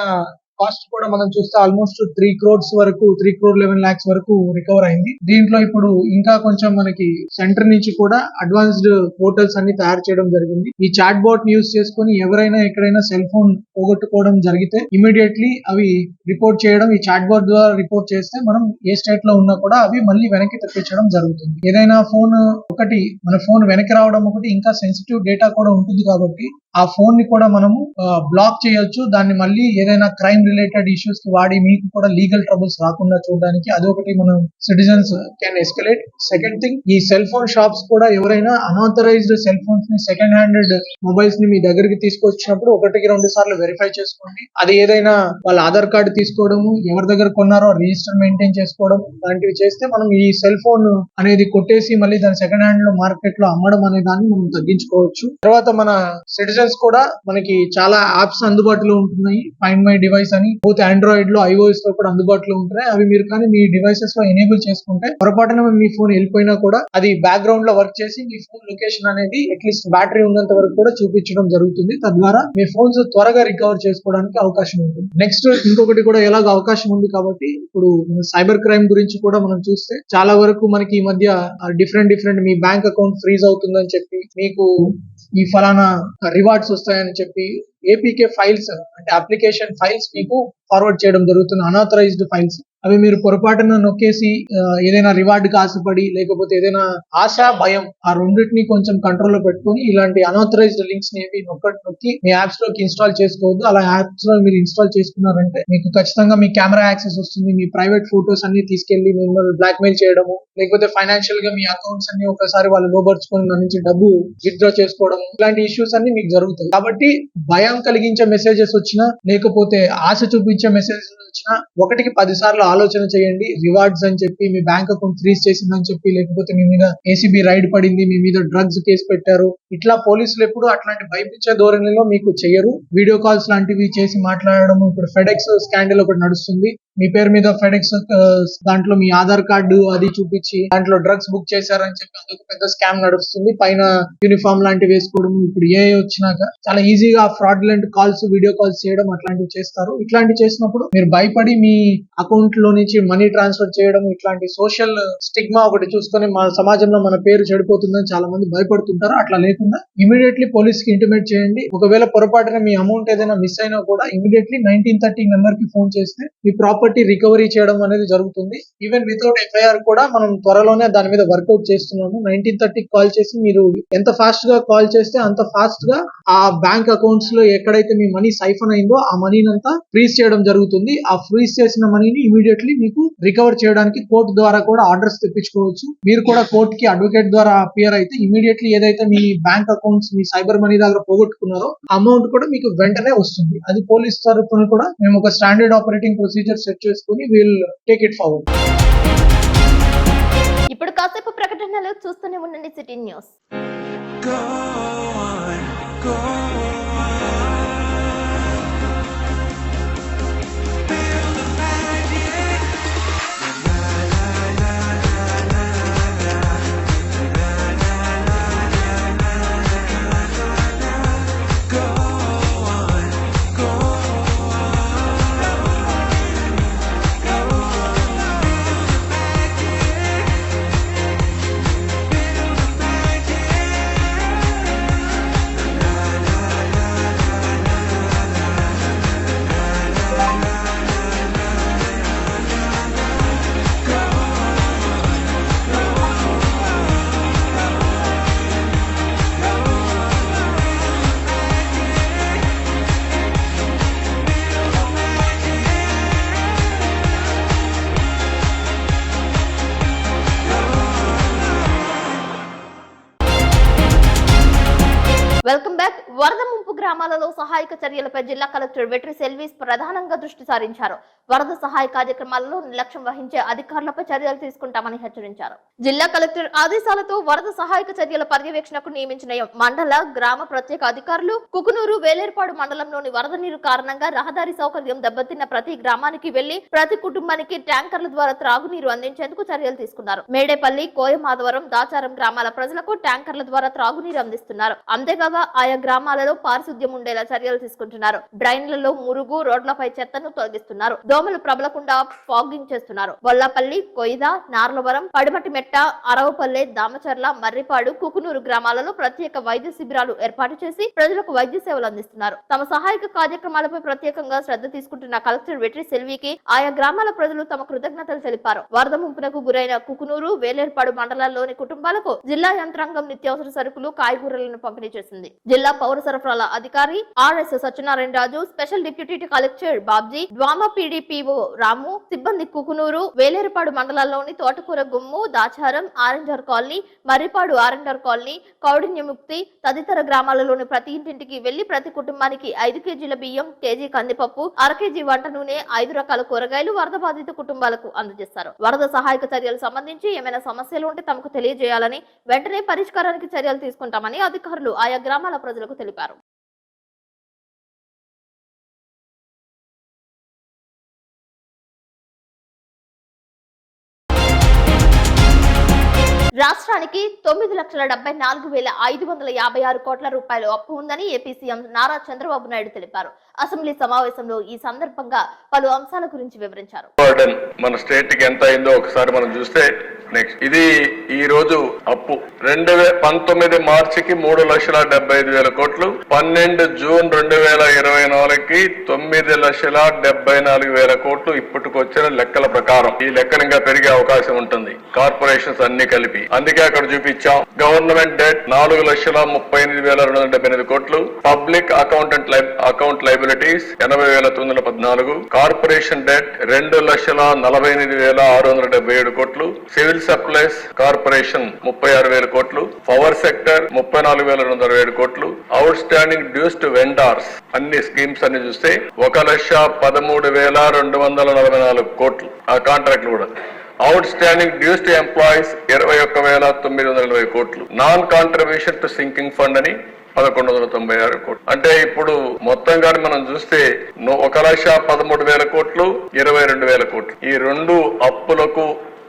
కాస్ట్ కూడా మనం చూస్తే ఆల్మోస్ట్ 3 crores వరకు 3,11,00,000 వరకు రికవర్ అయింది. దీంట్లో ఇప్పుడు ఇంకా కొంచెం మనకి సెంటర్ నుంచి కూడా అడ్వాన్స్డ్ పోర్టల్స్ అన్ని తయారు చేయడం జరిగింది. ఈ చాట్ బోట్ యూజ్ చేసుకుని ఎవరైనా ఎక్కడైనా సెల్ ఫోన్ పోగొట్టుకోవడం జరిగితే ఇమీడియట్లీ అవి రిపోర్ట్ చేయడం, ఈ చాట్ బోట్ ద్వారా రిపోర్ట్ చేస్తే మనం ఏ స్టేట్ లో ఉన్నా కూడా అవి మళ్ళీ వెనక్కి తెప్పించడం జరుగుతుంది. ఏదైనా ఫోన్ ఒకటి మన ఫోన్ వెనక్కి రావడం ఒకటి, ఇంకా సెన్సిటివ్ డేటా కూడా ఉంటుంది కాబట్టి ఆ ఫోన్ ని కూడా మనము బ్లాక్ చేయొచ్చు. దాన్ని మళ్ళీ ఏదైనా క్రైమ్ ఎలక్షన్ రిలేటెడ్ ఇష్యూస్ కి వాడి మీకు కూడా లీగల్ ట్రబుల్స్ రాకుండా చూడడానికి అదొకటి మనం citizens can escalate. Second thing, ఈ సెల్ ఫోన్ షాప్స్ కూడా ఎవరైనా అన్ఆథరైజ్డ్ సెల్ ఫోన్స్ ని, సెకండ్ హ్యాండెడ్ మొబైల్స్ ని మీ దగ్గరికి తీసుకొచ్చినప్పుడు 1-2 సార్లు వెరిఫై చేసుకోండి. అది ఏదైనా వాళ్ళ ఆధార్ కార్డు తీసుకోవడము, ఎవరి దగ్గర కొన్నారో రిజిస్టర్ మెయింటైన్ చేసుకోవడం లాంటివి చేస్తే మనం ఈ సెల్ ఫోన్ అనేది కొట్టేసి మళ్ళీ దాని సెకండ్ హ్యాండ్ లో మార్కెట్ లో అమ్మడం అనే దాన్ని మనం తగ్గించుకోవచ్చు. తర్వాత మన సిటిజన్స్ కూడా మనకి చాలా యాప్స్ అందుబాటులో ఉంటున్నాయి. ఫైండ్ మై డివైస్ అని బోత్ ఆండ్రాయిడ్ లో, iOS లో కూడా అందుబాటులో ఉంటున్నాయి. అవి మీరు కానీ మీ డివైసెస్ లో ఎనేబుల్ చేసుకుంటే పొరపాటున మీ ఫోన్ వెళ్ళిపోయినా కూడా అది బ్యాక్గ్రౌండ్ లో వర్క్ చేసి మీ ఫోన్ లొకేషన్ అనేది అట్లీస్ట్ బ్యాటరీ ఉన్నంత వరకు కూడా చూపించడం జరుగుతుంది. తద్వారా మీ ఫోన్స్ త్వరగా రికవర్ చేసుకోవడానికి అవకాశం ఉంటుంది. నెక్స్ట్ ఇంకొకటి కూడా ఎలాగ అవకాశం ఉంది కాబట్టి ఇప్పుడు సైబర్ క్రైమ్ గురించి కూడా మనం చూస్తే చాలా వరకు మనకి ఈ మధ్య డిఫరెంట్ మీ బ్యాంక్ అకౌంట్ ఫ్రీజ్ అవుతుందని చెప్పి, మీకు ఈ ఫలానా రివార్డ్స్ వస్తాయని చెప్పి ఏపీకే ఫైల్స్ అంటే అప్లికేషన్ ఫైల్స్ మీకు ఫార్వర్డ్ చేయడం జరుగుతుంది, అన్ఆథరైజ్డ్ ఫైల్స్. అవి మీరు పొరపాటున నొక్కేసి ఏదైనా రివార్డ్ ఆశపడి, లేకపోతే ఏదైనా ఆశ, భయం ఆ రెండింటిని కొంచెం కంట్రోల్ లో పెట్టుకుని ఇలాంటి అన్ఆథరైజ్డ్ లింక్స్ ని నొక్కి మీ యాప్స్ లోకి ఇన్స్టాల్ చేసుకోవద్దు. అలా యాప్స్ లో మీరు ఇన్స్టాల్ చేసుకున్నారంటే మీకు ఖచ్చితంగా మీ కెమెరా యాక్సెస్ వస్తుంది. మీ ప్రైవేట్ ఫోటోస్ అన్ని తీసుకెళ్లి మిమ్మల్ని బ్లాక్ మెయిల్ చేయడము, లేకపోతే ఫైనాన్షియల్ గా మీ అకౌంట్స్ అన్ని ఒకసారి వాళ్ళు లోపరుచుకొని దాని నుంచి డబ్బు విత్డ్రా చేసుకోవడం, ఇలాంటి ఇష్యూస్ అన్ని మీకు జరుగుతాయి. కాబట్టి భయం కలిగించే మెసేజెస్ వచ్చినా, లేకపోతే ఆశ చూపించే మెసేజెస్ వచ్చినా 1-10 సార్లు ఆలోచన చేయండి. రివార్డ్స్ అని చెప్పి, మీ బ్యాంక్ అకౌంట్ ఫ్రీజ్ చేసిందని చెప్పి, లేకపోతే మీ మీద ఏసీబీ రైడ్ పడింది, మీ మీద డ్రగ్స్ కేసు పెట్టారు, ఇట్లా పోలీసులు ఎప్పుడు అట్లాంటి భయపించే ధోరణిలో మీకు చెయ్యరు. వీడియో కాల్స్ లాంటివి చేసి మాట్లాడడం. ఇప్పుడు ఫెడెక్స్ స్కాండల్ ఒకటి నడుస్తుంది. మీ పేరు మీద ఫెడెక్స్ దాంట్లో మీ ఆధార్ కార్డు అది చూపించి దాంట్లో డ్రగ్స్ బుక్ చేశారని చెప్పి అదొక పెద్ద స్కామ్ నడుస్తుంది. పైన యూనిఫామ్ లాంటివి వేసుకోవడం. ఇప్పుడు ఏ వచ్చినాక చాలా ఈజీగా ఫ్రాడ్లెంట్ కాల్స్, వీడియో కాల్స్ చేయడం అట్లాంటివి చేస్తారు. ఇట్లాంటివి చేసినప్పుడు మీరు భయపడి మీ అకౌంట్ లో నుంచి మనీ ట్రాన్స్ఫర్ చేయడం, ఇట్లాంటి సోషల్ స్టిగ్మా ఒకటి చూసుకొని మన సమాజంలో మన పేరు చెడిపోతుందని చాలా మంది భయపడుతుంటారు. అట్లా లేకుండా ఇమీడియట్లీ పోలీస్ కి ఇంటిమేట్ చేయండి. ఒకవేళ పొరపాటున మీ అమౌంట్ ఏదైనా మిస్ అయినా కూడా ఇమీడియట్లీ 1930 నెంబర్ కి ఫోన్ చేస్తే మీ ప్రాపర్టీ రికవరీ చేయడం అనేది జరుగుతుంది. ఈవెన్ వితౌట్ ఎఫ్ఐఆర్ కూడా మనం త్వరలోనే దాని మీద వర్కౌట్ చేస్తున్నాము. 1930 కాల్ చేసి మీరు ఎంత ఫాస్ట్ గా కాల్ చేస్తే అంత ఫాస్ట్ గా ఆ బ్యాంక్ అకౌంట్స్ లో ఎక్కడైతే మీ మనీ సైఫన్ అయిందో ఆ మనీని అంతా ఫ్రీజ్ చేయడం జరుగుతుంది. ఆ ఫ్రీజ్ చేసిన మనీని ఇమీడియట్లీ మీకు రికవర్ చేయడానికి కోర్టు ద్వారా కూడా ఆర్డర్స్ తెప్పించుకోవచ్చు. మీరు కూడా కోర్టు కి అడ్వకేట్ ద్వారా అపియర్ అయితే ఇమీడియట్లీ ఏదైతే మీ బ్యాంక్ అకౌంట్స్, మీ సైబర్ మనీ దగ్గర పోగొట్టుకున్నారో అమౌంట్ కూడా మీకు వెంటనే వస్తుంది. అది పోలీస్ తరఫున కూడా మేము ఒక స్టాండర్డ్ ఆపరేటింగ్ ప్రొసీజర్ సెట్ చేసుకుని విల్ టేక్ ఇట్ ఫార్వర్డ్. ఇప్పుడు కాసేపు ప్రకటనలు చూస్తూనే ఉండండి సిటీ న్యూస్. Welcome back. వరద ముంపు గ్రామాలలో సహాయక చర్యలపై జిల్లా కలెక్టర్ వెట్రి సెల్వీస్ ప్రధానంగా దృష్టి సారించారు. వరద సహాయ కార్యక్రమాలలో నిర్లక్ష్యం వహించే అధికారులపై చర్యలు తీసుకుంటామని హెచ్చరించారు. జిల్లా కలెక్టర్ ఆదేశాలతో వరద సహాయక చర్యల పర్యవేక్షణకు నియమించిన మండల, గ్రామ ప్రత్యేక అధికారులు కుకునూరు, వేలేర్పాడు మండలంలోని వరద నీరు కారణంగా రహదారి సౌకర్యం దెబ్బతిన్న ప్రతి గ్రామానికి వెళ్లి ప్రతి కుటుంబానికి ట్యాంకర్ల ద్వారా త్రాగునీరు అందించేందుకు చర్యలు తీసుకున్నారు. మేడేపల్లి, కోయమాధవరం, దాచారం గ్రామాల ప్రజలకు ట్యాంకర్ల ద్వారా త్రాగునీరు అందిస్తున్నారు. అంతేకాక ఆయా గ్రామాలలో పారిశుద్ధ్యం ఉండేలా చర్యలు తీసుకుంటున్నారు. డ్రైన్లలో మురుగు, రోడ్లపై చెత్తను తొలగిస్తున్నారు. దోమలు ప్రబలకుండా ఫాగింగ్ చేస్తున్నారు. బొల్లాపల్లి, కొయిద, నార్లవరం, పడిమటిమెట్ట, అరవపల్లె, దామచర్ల, మర్రిపాడు, కుకునూరు గ్రామాలలో ప్రత్యేక వైద్య శిబిరాలు ఏర్పాటు చేసి ప్రజలకు వైద్య సేవలు అందిస్తున్నారు. తమ సహాయక కార్యక్రమాలపై ప్రత్యేకంగా శ్రద్ధ తీసుకుంటున్న కలెక్టర్ వెట్రి సెల్వికి ఆయా గ్రామాల ప్రజలు తమ కృతజ్ఞతలు తెలిపారు. వరద ముంపునకు గురైన కుకునూరు, వేలేర్పాడు మండలాల్లోని కుటుంబాలకు జిల్లా యంత్రాంగం నిత్యావసర సరుకులు, కాయగూరలను పంపిణీ చేసింది. ఉంది. జిల్లా పౌర సరఫరాల అధికారి RS Satyanarayana Raju, special deputy collector Babji, DWAMA PDPO Ramu, సిబ్బంది కుకునూరు, వేలేరుపాడు మండలాల్లోని తోటకూర గుమ్ము, దాచారం, ఆరెంజర్ కాలనీ, మర్రిపాడు ఆరెంజర్ కాలనీ, కౌడిన్యముక్తి తదితర గ్రామాలలోని ప్రతి ఇంటింటికి వెళ్లి ప్రతి కుటుంబానికి 5 కేజీల బియ్యం, కేజీ కందిపప్పు, అర కేజీ వంట నూనె, 5 రకాల కూరగాయలు వరద బాధిత కుటుంబాలకు అందజేస్తారు. వరద సహాయక చర్యలు సంబంధించి ఏమైనా సమస్యలు ఉంటే తమకు తెలియజేయాలని, వెంటనే పరిష్కారానికి చర్యలు తీసుకుంటామని అధికారులు ఆయా గ్రామాల ప్రజలకు తెలిపారు. రాష్ట్రానికి 9,74,556 కోట్ల రూపాయలు అప్పు ఉందని ఏపీ సీఎం నారా చంద్రబాబు నాయుడు తెలిపారు. అసెంబ్లీ సమావేశంలో ఈ సందర్భంగా పలు అంశాల గురించి వివరించారు. మన స్టేట్ కి ఎంత అయిందో ఒకసారి మనం చూస్తే నెక్స్ట్ ఇది ఈ రోజు అప్పు 2019 మార్చికి 3,75,000 కోట్లు, 12 జూన్ 2024కి 9,74,000 కోట్లు ఇప్పటికొచ్చిన లెక్కల ప్రకారం. ఈ లెక్కలు ఇంకా పెరిగే అవకాశం ఉంటుంది కార్పొరేషన్స్ అన్ని కలిపి. అందుకే అక్కడ చూపించాం. గవర్నమెంట్ డెట్ 4,38,278 కోట్లు, public account liabilities 80,914, corporation debt 2,48,677 కోట్లు, సివిల్ సప్లైస్ కార్పొరేషన్ 36,000 కోట్లు, పవర్ సెక్టర్ 34,207 కోట్లు, outstanding dues to vendors అన్ని స్కీమ్స్ అన్ని చూస్తే 1,13,244 కోట్లు ఆ కాంట్రాక్ట్లు కూడా. Outstanding dues to employees 21,920 కోట్లు, non contribution to sinking fund అని 1,196 కోట్లు. అంటే ఇప్పుడు మొత్తంగా మనం చూస్తే 1,13,000 కోట్లు, 22,000 కోట్లు. ఈ రెండు అప్పులకు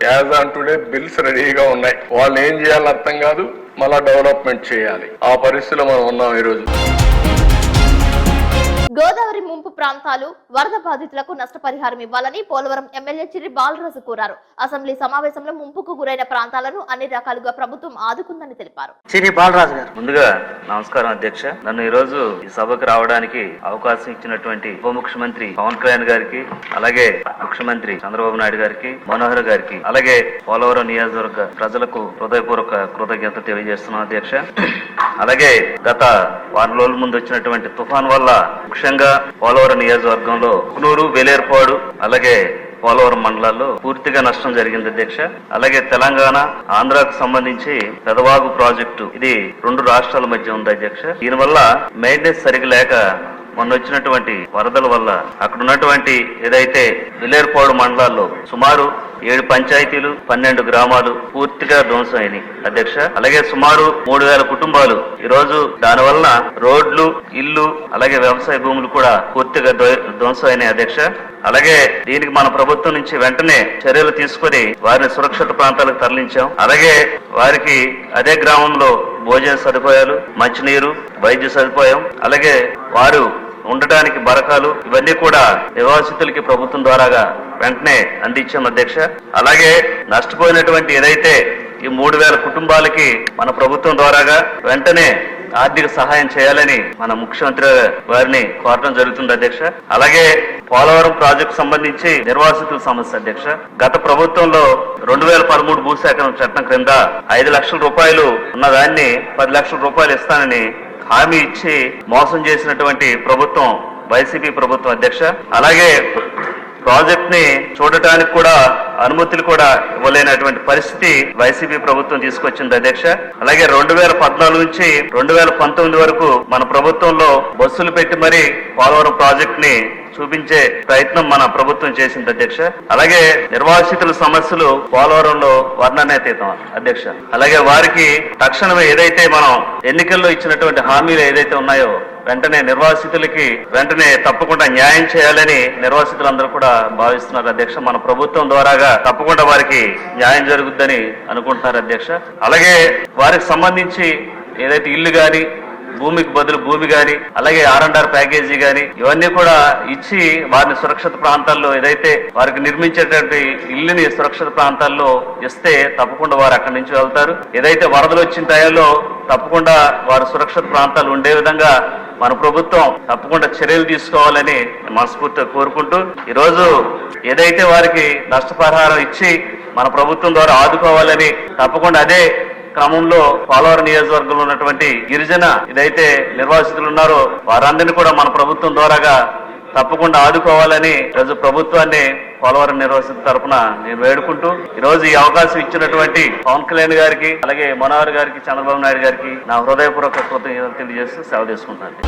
యాజ్ ఆన్ టుడే బిల్స్ రెడీగా ఉన్నాయి. వాళ్ళు ఏం చేయాలని అర్థం కాదు, మళ్ళా డెవలప్మెంట్ చేయాలి. ఆ పరిస్థితిలో మనం ఉన్నాం ఈరోజు. గోదావరి ముంపు ప్రాంతాలు వరద బాధితులకు నష్టపరిహారం ఇవ్వాలని పోలవరం ఎమ్మెల్యే చిర్రి బాలరాజు కోరారు. అసెంబ్లీ సమావేశంలో ముంపుకు గురైన ప్రాంతాలను అన్ని రకాలుగా ప్రభుత్వం ఆదుకుందని తెలిపారు. చిర్రి బాలరాజు గారు ముందుగా నమస్కారం అధ్యక్ష. నన్ను ఈ రోజు ఈ సభకు రావడానికి అవకాశం ఇచ్చినటువంటి ఉప ముఖ్యమంత్రి పవన్ కళ్యాణ్ గారికి, అలాగే ముఖ్యమంత్రి చంద్రబాబు నాయుడు గారికి, మనోహర్ గారికి, అలాగే పోలవరం నియోజకవర్గ ప్రజలకు హృదయపూర్వక కృతజ్ఞత తెలియజేస్తున్నాం అధ్యక్ష. అలాగే గత వారం రోజుల ముందు వచ్చినటువంటి తుఫాన్ వల్ల ముఖ్యంగా పోలవరం నియోజకవర్గంలో కునూరు, వేలేరుపాడు, అలాగే పోలవరం మండలాల్లో పూర్తిగా నష్టం జరిగింది అధ్యక్ష. అలాగే తెలంగాణ, ఆంధ్రాకు సంబంధించి పెదవాగు ప్రాజెక్టు ఇది 2 రాష్ట్రాల మధ్య ఉంది అధ్యక్ష. దీనివల్ల మెయింటెనెన్స్ సరిగా లేక మొన్న వచ్చినటువంటి వరదల వల్ల అక్కడ ఉన్నటువంటి ఏదైతే వేలేరుపాడు మండలాల్లో సుమారు 7 పంచాయతీలు, 12 గ్రామాలు పూర్తిగా ధ్వంసం అయినాయి అధ్యక్ష. అలాగే సుమారు 3,000 కుటుంబాలు ఈ రోజు దానివల్ల రోడ్లు, ఇల్లు, అలాగే వ్యవసాయ భూములు కూడా పూర్తిగా ధ్వంసం అయినాయి అధ్యక్ష. అలాగే దీనికి మన ప్రభుత్వం నుంచి వెంటనే చర్యలు తీసుకొని వారిని సురక్షిత ప్రాంతాలకు తరలించాం. అలాగే వారికి అదే గ్రామంలో భోజన సదుపాయాలు, మంచినీరు, వైద్య సదుపాయం, అలాగే వారు ఉండటానికి బరకాలు ఇవన్నీ కూడా నివాసితులకి ప్రభుత్వం ద్వారాగా వెంటనే అందించాం అధ్యక్ష. అలాగే నష్టపోయినటువంటి ఏదైతే ఈ 3,000 కుటుంబాలకి మన ప్రభుత్వం ద్వారాగా వెంటనే ఆర్థిక సహాయం చేయాలని మన ముఖ్యమంత్రి వారిని కోరడం జరుగుతుంది అధ్యక్ష. అలాగే పోలవరం ప్రాజెక్టు సంబంధించి నిర్వాసితుల సమస్య అధ్యక్ష. గత ప్రభుత్వంలో 2013 భూసేకరణ చట్టం క్రింద 5 లక్షల రూపాయలు ఉన్నదాన్ని 10 లక్షల రూపాయలు ఇస్తానని హామీ ఇచ్చి మోసం చేసినటువంటి ప్రభుత్వం వైసీపీ ప్రభుత్వం అధ్యక్ష. అలాగే ప్రాజెక్ట్ ని చూడటానికి కూడా అనుమతులు కూడా ఇవ్వలేనటువంటి పరిస్థితి వైసీపీ ప్రభుత్వం తీసుకొచ్చింది అధ్యక్ష. అలాగే 2014 నుంచి 2019 వరకు మన ప్రభుత్వంలో బస్సులు పెట్టి మరి పోలవరం ప్రాజెక్ట్ ని చూపించే ప్రయత్నం మన ప్రభుత్వం చేసింది అధ్యక్ష. అలాగే నిర్వాసితుల సమస్యలు పోలవరంలో వర్ణనాతీతం అధ్యక్ష. అలాగే వారికి తక్షణమే ఏదైతే మనం ఎన్నికల్లో ఇచ్చినటువంటి హామీలు ఏదైతే ఉన్నాయో వెంటనే నిర్వాసితులకి వెంటనే తప్పకుండా న్యాయం చేయాలని నిర్వాసితులందరూ కూడా భావిస్తున్నారు అధ్యక్ష. మన ప్రభుత్వం ద్వారాగా తప్పకుండా వారికి న్యాయం జరుగుద్దని అనుకుంటున్నారు అధ్యక్ష. అలాగే వారికి సంబంధించి ఏదైతే ఇల్లు గాని, భూమికి బదులు భూమి గాని, అలాగే R&R ప్యాకేజీ గాని ఇవన్నీ కూడా ఇచ్చి వారిని సురక్షిత ప్రాంతాల్లో ఏదైతే వారికి నిర్మించేటువంటి ఇల్లుని సురక్షిత ప్రాంతాల్లో ఇస్తే తప్పకుండా వారు అక్కడి నుంచి వెళ్తారు. ఏదైతే వరదలు వచ్చిన టైంలో తప్పకుండా వారు సురక్షిత ప్రాంతాలు ఉండే విధంగా మన ప్రభుత్వం తప్పకుండా చర్యలు తీసుకోవాలని మనస్ఫూర్తిగా కోరుకుంటూ ఈరోజు ఏదైతే వారికి నష్టపరిహారం ఇచ్చి మన ప్రభుత్వం ద్వారా ఆదుకోవాలని తప్పకుండా అదే క్రమంలో పోలవరం నియోజకవర్గంలో ఉన్నటువంటి గిరిజన ఇదైతే నిర్వాసితులు ఉన్నారో వారందరినీ కూడా మన ప్రభుత్వం ద్వారాగా తప్పకుండా ఆదుకోవాలని ఈరోజు ప్రభుత్వాన్ని పోలవరం నిర్వాసిత తరఫున నేను వేడుకుంటూ ఈరోజు ఈ అవకాశం ఇచ్చినటువంటి పవన్ కళ్యాణ్ గారికి అలాగే మనోహర్ గారికి చంద్రబాబు నాయుడు గారికి నా హృదయపూర్వక కృతజ్ఞతలు తెలియజేస్తూ సేవ తీసుకుంటాను.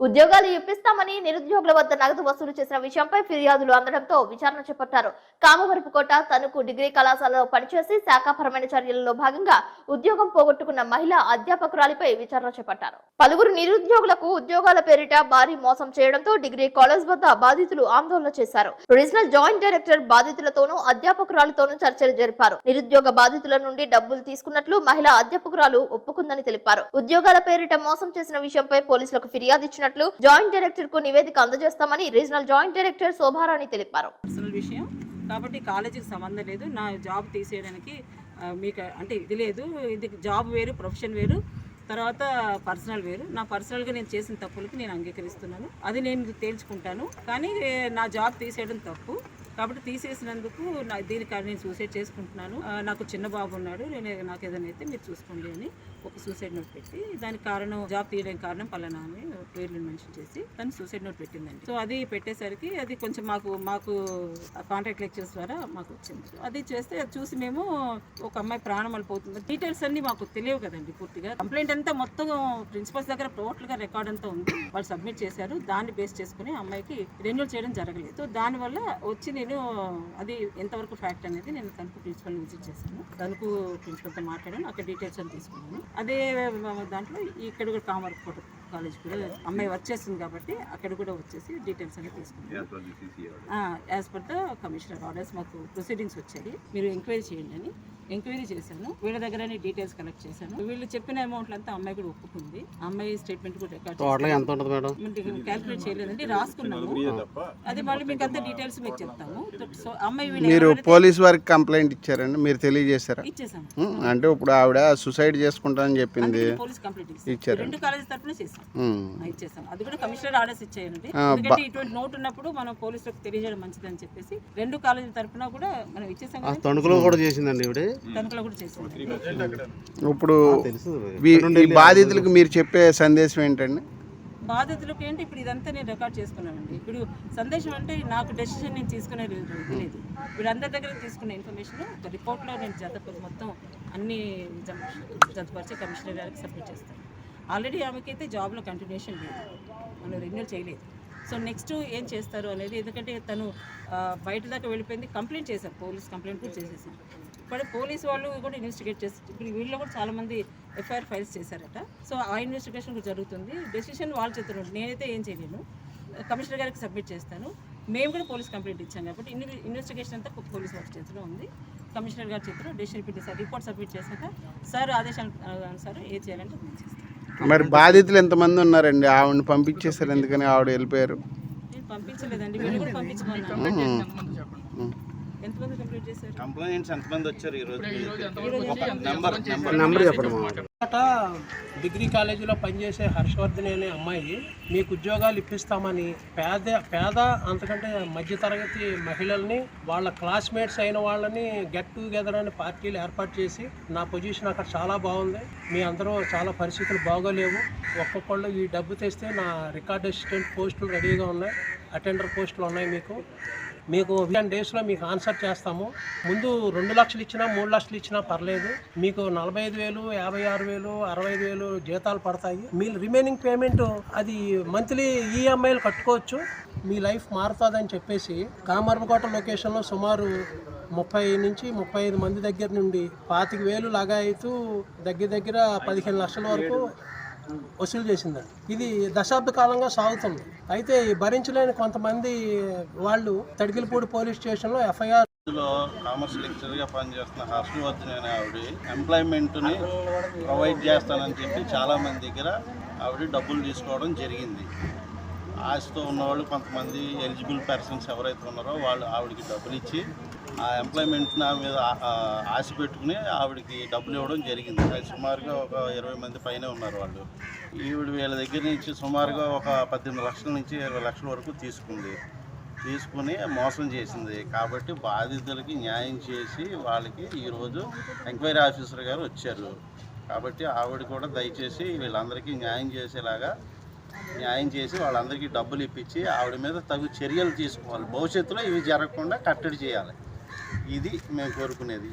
ఉద్యోగాలు ఇప్పిస్తామని నిరుద్యోగుల వద్ద నగదు వసూలు చేసిన విషయంపై ఫిర్యాదులు అందడంతో విచారణ చేపట్టారు. కామవరపుకోట తణుకు డిగ్రీ కళాశాలలో పనిచేసి శాఖాపరమైన చర్యలలో భాగంగా ఉద్యోగం పోగొట్టుకున్న మహిళా అధ్యాపకురాలిపై విచారణ చేపట్టారు. పలువురు నిరుద్యోగులకు ఉద్యోగాల పేరిట భారీ మోసం చేయడంతో డిగ్రీ కాలేజ్ వద్ద బాధితులు ఆందోళన చేశారు. రీజనల్ జాయింట్ డైరెక్టర్ బాధితులతోనూ అధ్యాపకురాలతోనూ చర్చలు జరిపారు. నిరుద్యోగ బాధితుల నుండి డబ్బులు తీసుకున్నట్లు మహిళా అధ్యాపకురాలు ఒప్పుకుందని తెలిపారు. ఉద్యోగాల పేరిట మోసం చేసిన విషయంపై పోలీసులకు ఫిర్యాదు ఇచ్చినట్లు జాయింట్ డైరెక్టర్ కు నివేదిక అందజేస్తామని రీజనల్ జాయింట్ డైరెక్టర్ శోభారాణి తెలిపారు. విషయం కాబట్టి కాలేజీకి సంబంధం లేదు. నా జాబ్ తీసేయడానికి మీకు అంటే ఇది లేదు. ఇది జాబ్ వేరు, ప్రొఫెషన్ వేరు, తర్వాత పర్సనల్ వేరు. నా పర్సనల్గా నేను చేసిన తప్పులకి నేను అంగీకరిస్తున్నాను. అది నేను తేల్చుకుంటాను. కానీ నా జాబ్ తీసేయడం తప్పు కాబట్టి తీసేసినందుకు దీనికి నేను సూసైడ్ చేసుకుంటున్నాను. నాకు చిన్న బాబు ఉన్నాడు, నాకు ఏదైనా అయితే మీరు చూసుకోండి అని ఒక సూసైడ్ నోట్ పెట్టి దానికి కారణం జాబ్ తీయడానికి కారణం పలానా అని పేర్లు మెన్షన్ చేసి తను సూసైడ్ నోట్ పెట్టిందండి. సో అది పెట్టేసరికి అది కొంచెం మాకు కాంట్రాక్ట్ లెక్చర్స్ ద్వారా మాకు వచ్చింది. అది చేస్తే అది చూసి మేము ఒక అమ్మాయి ప్రాణం వెళ్ళిపోతుంది. డీటెయిల్స్ అన్ని మాకు తెలియవు కదండి పూర్తిగా. కంప్లైంట్ అంతా మొత్తం ప్రిన్సిపల్స్ దగ్గర టోటల్గా రికార్డ్ అంతా ఉంది. వాళ్ళు సబ్మిట్ చేశారు. దాన్ని బేస్ చేసుకుని అమ్మాయికి రెన్యూల్ చేయడం జరగలేదు. సో దానివల్ల వచ్చి నేను అది ఎంతవరకు ఫ్యాక్ట్ అనేది నేను తణుకు ప్రిన్సిపల్ విజిట్ చేశాను. తణుకు ప్రిన్సిపల్తో మాట్లాడాను. అక్కడ డీటెయిల్స్ అని తీసుకున్నాను. అదే దాంట్లో ఇక్కడ కూడా కామర్కోట కాలేజ్ కూడా అమ్మాయి వర్క్ చేస్తుంది కాబట్టి అక్కడ కూడా వచ్చేసి డీటెయిల్స్ అనేది తీసుకున్నాను. As per the commissioner orders మాకు ప్రొసీడింగ్స్ వచ్చాయి. మీరు ఎంక్వైరీ చేయండి అని ఎంక్వైరీ చేశాను. వీళ్ళ దగ్గర డీటెయిల్స్ కలెక్ట్ చేశాను. వీళ్ళు చెప్పిన అమౌంట్లు అంతా అమ్మాయి కూడా ఒప్పుకుంది. అమ్మాయి స్టేట్మెంట్ కూడా రికార్డ్ క్యాల్కులేట్ చేయలేదండి, రాసుకున్నాము. అది మళ్ళీ మీకు అంతా డీటెయిల్స్ మీకు చెప్తాము. సో అమ్మాయి మీరు పోలీస్ వారికి కంప్లైంట్ ఇచ్చారండి, మీరు తెలియజేశారా? ఇచ్చేసాము. అంటే ఇప్పుడు ఆవిడ సూసైడ్ చేసుకుంటానని చెప్పింది, పోలీస్ కంప్లైంట్ ఇచ్చారు. రెండు కాలేజ్ తరఫున ఇచ్చేసాం. అది కూడా కమిషనర్ ఆర్డర్స్ ఇచ్చాయండి. ఎందుకంటే ఇటువంటి నోట్ ఉన్నప్పుడు మనం పోలీసులకు తెలియజేయడం మంచిదని చెప్పేసి రెండు కాలేజీల తరఫున కూడా మనం ఇచ్చేసాం. తణుకులో కూడా చేసిందండి ఇవిడే. తణుకులో కూడా చేసింది. ఇప్పుడు ఈ బాధితులకు మీరు చెప్పే సందేశం ఏంటండి? బాధితులకు ఏంటి, ఇప్పుడు ఇదంతా నేను రికార్డ్ చేసుకున్నానండి. ఇప్పుడు సందేశం అంటే నాకు డెసిషన్ నేను తీసుకునేది లేదు. వీళ్ళందరి దగ్గర తీసుకున్న ఇన్ఫర్మేషన్ ఒక రిపోర్ట్లో నేను మొత్తం అన్ని జతపరిచి కమిషనర్ గారికి సబ్మిట్ చేస్తాను. ఆల్రెడీ ఆమెకైతే జాబ్లో కంటిన్యూషన్ లేదు, మనం రెన్యూల్ చేయలేదు. సో నెక్స్ట్ ఏం చేస్తారు అనేది, ఎందుకంటే తను బయట దాకా వెళ్ళిపోయింది. కంప్లైంట్ చేశారు, పోలీస్ కంప్లైంట్ కూడా చేసేసాను. ఇప్పుడు పోలీసు వాళ్ళు కూడా ఇన్వెస్టిగేట్ చేస్తారు. ఇప్పుడు వీళ్ళు కూడా చాలామంది ఎఫ్ఐఆర్ ఫైల్స్ చేశారట. సో ఆ ఇన్వెస్టిగేషన్ కూడా జరుగుతుంది. డెసిషన్ వాళ్ళ చేతులు ఉంటుంది, నేనైతే ఏం చేయలేను. కమిషనర్ గారికి సబ్మిట్ చేస్తాను. మేము కూడా పోలీస్ కంప్లైంట్ ఇచ్చాం కాబట్టి ఇన్వెస్టిగేషన్ అంతా పోలీస్ వాళ్ళ చేతిలో ఉంది. కమిషనర్ గారి చేతిలో డెసిషన్ పెట్టేసారు. రిపోర్ట్ సబ్మిట్ చేశాక సార్ ఆదేశాలు అనుసారం ఏం చేయాలంటే మేము చేస్తాం. మరి బాధితులు ఎంతమంది ఉన్నారండి? ఆవిడని పంపించేశారు, ఎందుకని ఆవిడ వెళ్ళిపోయారు? నేను పంపించలేదండి, వీళ్ళు కూడా పంపించుకున్నాను. ఎంతమంది కంప్లీట్ చేశారు? కంప్లైంట్స్ ఎంతమంది వచ్చారు ఈ రోజు? నెంబర్ చెప్పండి. డిగ్రీ కాలేజీలో పనిచేసే హర్షవర్ధని అనే అమ్మాయి మీకు ఉద్యోగాలు ఇప్పిస్తామని పేద అంతకంటే మధ్యతరగతి మహిళల్ని వాళ్ళ క్లాస్మేట్స్ అయిన వాళ్ళని గెట్ టుగెదర్ అని పార్టీలు ఏర్పాటు చేసి, నా పొజిషన్ అక్కడ చాలా బాగుంది, మీ అందరూ చాలా పరిస్థితులు బాగోలేవు, ఒక్కొక్కళ్ళు ఈ డబ్బు తెస్తే నా రికార్డ్ అసిస్టెంట్ పోస్టులు రెడీగా ఉన్నాయి, అటెండర్ పోస్టులు ఉన్నాయి, మీకు 10 డేస్లో మీకు ఆన్సర్ చేస్తాము, ముందు 2 లక్షలు ఇచ్చినా 3 లక్షలు ఇచ్చినా పర్లేదు, మీకు 45,000, 56,000, 65,000 జీతాలు పడతాయి, మీ రిమైనింగ్ పేమెంట్ అది మంత్లీ ఈఎంఐలు కట్టుకోవచ్చు, మీ లైఫ్ మారుతుందని చెప్పేసి కామర్కోట లొకేషన్లో సుమారు 30 నుంచి 35 మంది దగ్గర నుండి 25,000 లగాయితూ దగ్గర 15 లక్షల వరకు వసూలు చేసిందండి. ఇది దశాబ్ద కాలంగా సాగుతుంది. అయితే భరించలేని కొంతమంది వాళ్ళు తడికిలపూడి పోలీస్ స్టేషన్లో ఎఫ్ఐఆర్ కామర్స్ లెక్చర్గా పనిచేస్తున్న హర్షవర్ధన్ అనే ఆవిడ ఎంప్లాయ్మెంట్ని ప్రొవైడ్ చేస్తానని చెప్పి చాలామంది దగ్గర ఆవిడ డబ్బులు తీసుకోవడం జరిగింది. ఆశతో ఉన్నవాళ్ళు కొంతమంది ఎలిజిబుల్ పర్సన్స్ ఎవరైతే ఉన్నారో వాళ్ళు ఆవిడకి డబ్బులు ఇచ్చి ఆ ఎంప్లాయ్మెంట్ మీద ఆశ పెట్టుకుని ఆవిడకి డబ్బులు ఇవ్వడం జరిగింది. సుమారుగా ఒక 20 మంది పైనే ఉన్నారు వాళ్ళు. ఈవిడ వీళ్ళ దగ్గర నుంచి సుమారుగా ఒక 18 లక్షల నుంచి 20 లక్షల వరకు తీసుకుంది. తీసుకుని మోసం చేసింది. కాబట్టి బాధితులకి న్యాయం చేసి వాళ్ళకి ఈరోజు ఎంక్వైరీ ఆఫీసర్ గారు వచ్చారు. కాబట్టి ఆవిడ కూడా దయచేసి వీళ్ళందరికీ న్యాయం చేసేలాగా న్యాయం చేసి వాళ్ళందరికీ డబ్బులు ఇప్పించి ఆవిడ మీద తగు చర్యలు తీసుకోవాలి. భవిష్యత్తులో ఇవి జరగకుండా కట్టడి చేయాలి. ఇది మేము కోరుకునేది.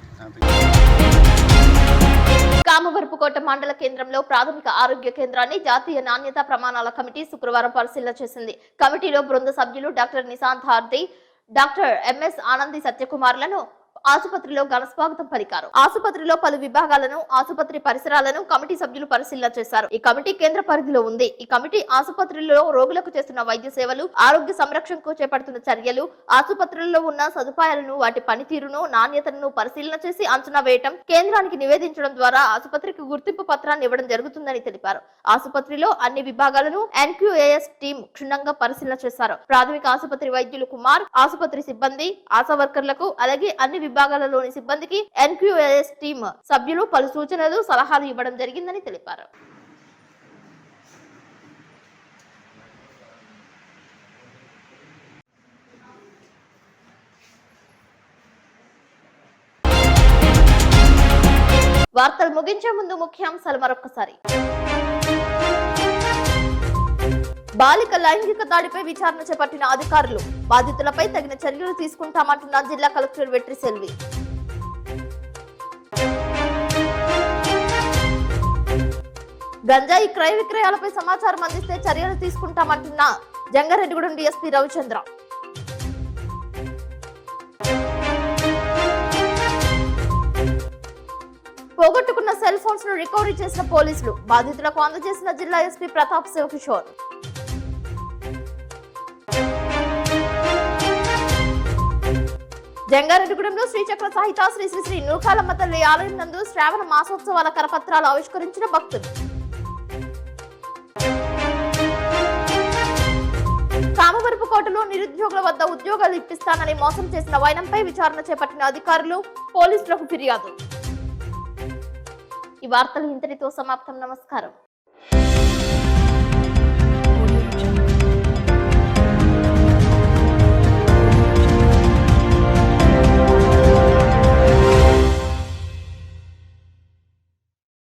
కామవరపుకోట మండల కేంద్రంలో ప్రాథమిక ఆరోగ్య కేంద్రాన్ని జాతీయ నాణ్యతా ప్రమాణాల కమిటీ శుక్రవారం పరిశీలన చేసింది. కమిటీలో బృంద సభ్యులు doctor Nishant హార్ది, doctor MS Anandi సత్యకుమార్లను ఆసుపత్రిలో ఘనస్వాగతం పలికారు. ఆసుపత్రిలో పలు విభాగాలను, ఆసుపత్రి పరిసరాలను కమిటీ సభ్యులు పరిశీలన చేశారు. ఈ కమిటీ కేంద్ర పరిధిలో ఉంది. ఈ కమిటీ ఆసుపత్రిలో రోగులకు చేస్తున్న వైద్య సేవలు, ఆరోగ్య సంరక్షణకు చేపడుతున్న చర్యలు, ఆసుపత్రుల్లో ఉన్న సదుపాయాలను, వాటి పనితీరును, నాణ్యతను పరిశీలన చేసి అంచనా వేయటం, కేంద్రానికి నివేదించడం ద్వారా ఆసుపత్రికి గుర్తింపు పత్రాన్ని ఇవ్వడం జరుగుతుందని తెలిపారు. ఆసుపత్రిలో అన్ని విభాగాలను ఎన్క్యూఏఎస్ టీం క్షుణ్ణంగా పరిశీలన చేశారు. ప్రాథమిక ఆసుపత్రి వైద్యులు కుమార్, ఆసుపత్రి సిబ్బంది, ఆశా వర్కర్లకు, అలాగే అన్ని విభాగాలలోని సిబ్బందికి ఎన్క్యూఏఎస్ టీం సభ్యులు పలు సూచనలు, సలహాలు ఇవ్వడం జరిగిందని తెలిపారు. వార్తలు ముగించే ముందు ముఖ్యాంశాలు మరొకసారి. బాలిక లైంగిక దాడిపై విచారణ చేపట్టిన అధికారులు, బాధితులపై తగిన చర్యలు తీసుకుంటామంటున్న జిల్లా కలెక్టర్ వెట్రి సెల్వి. గంజాయి క్రయ విక్రయాలపై సమాచారం అందిస్తే చర్యలు తీసుకుంటామంటున్న జంగారెడ్డిగూడెం డీఎస్పీ రవిచంద్ర. పోగొట్టుకున్న సెల్ ఫోన్స్ ను రికవరీ చేసిన పోలీసులు, బాధితులకు అందజేసిన జిల్లా ఎస్పీ ప్రతాప్ శివకిషోర్. జంగారెడ్డిగూడెంలో శ్రీచక్ర సహిత శ్రీ శ్రీ శ్రీ నూకాలమ్మ తల్లి ఆలయం నందు శ్రావణ మాసోత్సవాల కరపత్రాలు ఆవిష్కరించిన భక్తులు. కామవరపుకోటలో నిరుద్యోగుల వద్ద ఉద్యోగాలు ఇప్పిస్తానని మోసం చేసిన వైనంపై విచారణ చేపట్టిన అధికారులు, పోలీసులకు ఫిర్యాదు. ఈ వార్తలు ఇంతటితో సమాప్తం. నమస్కారం.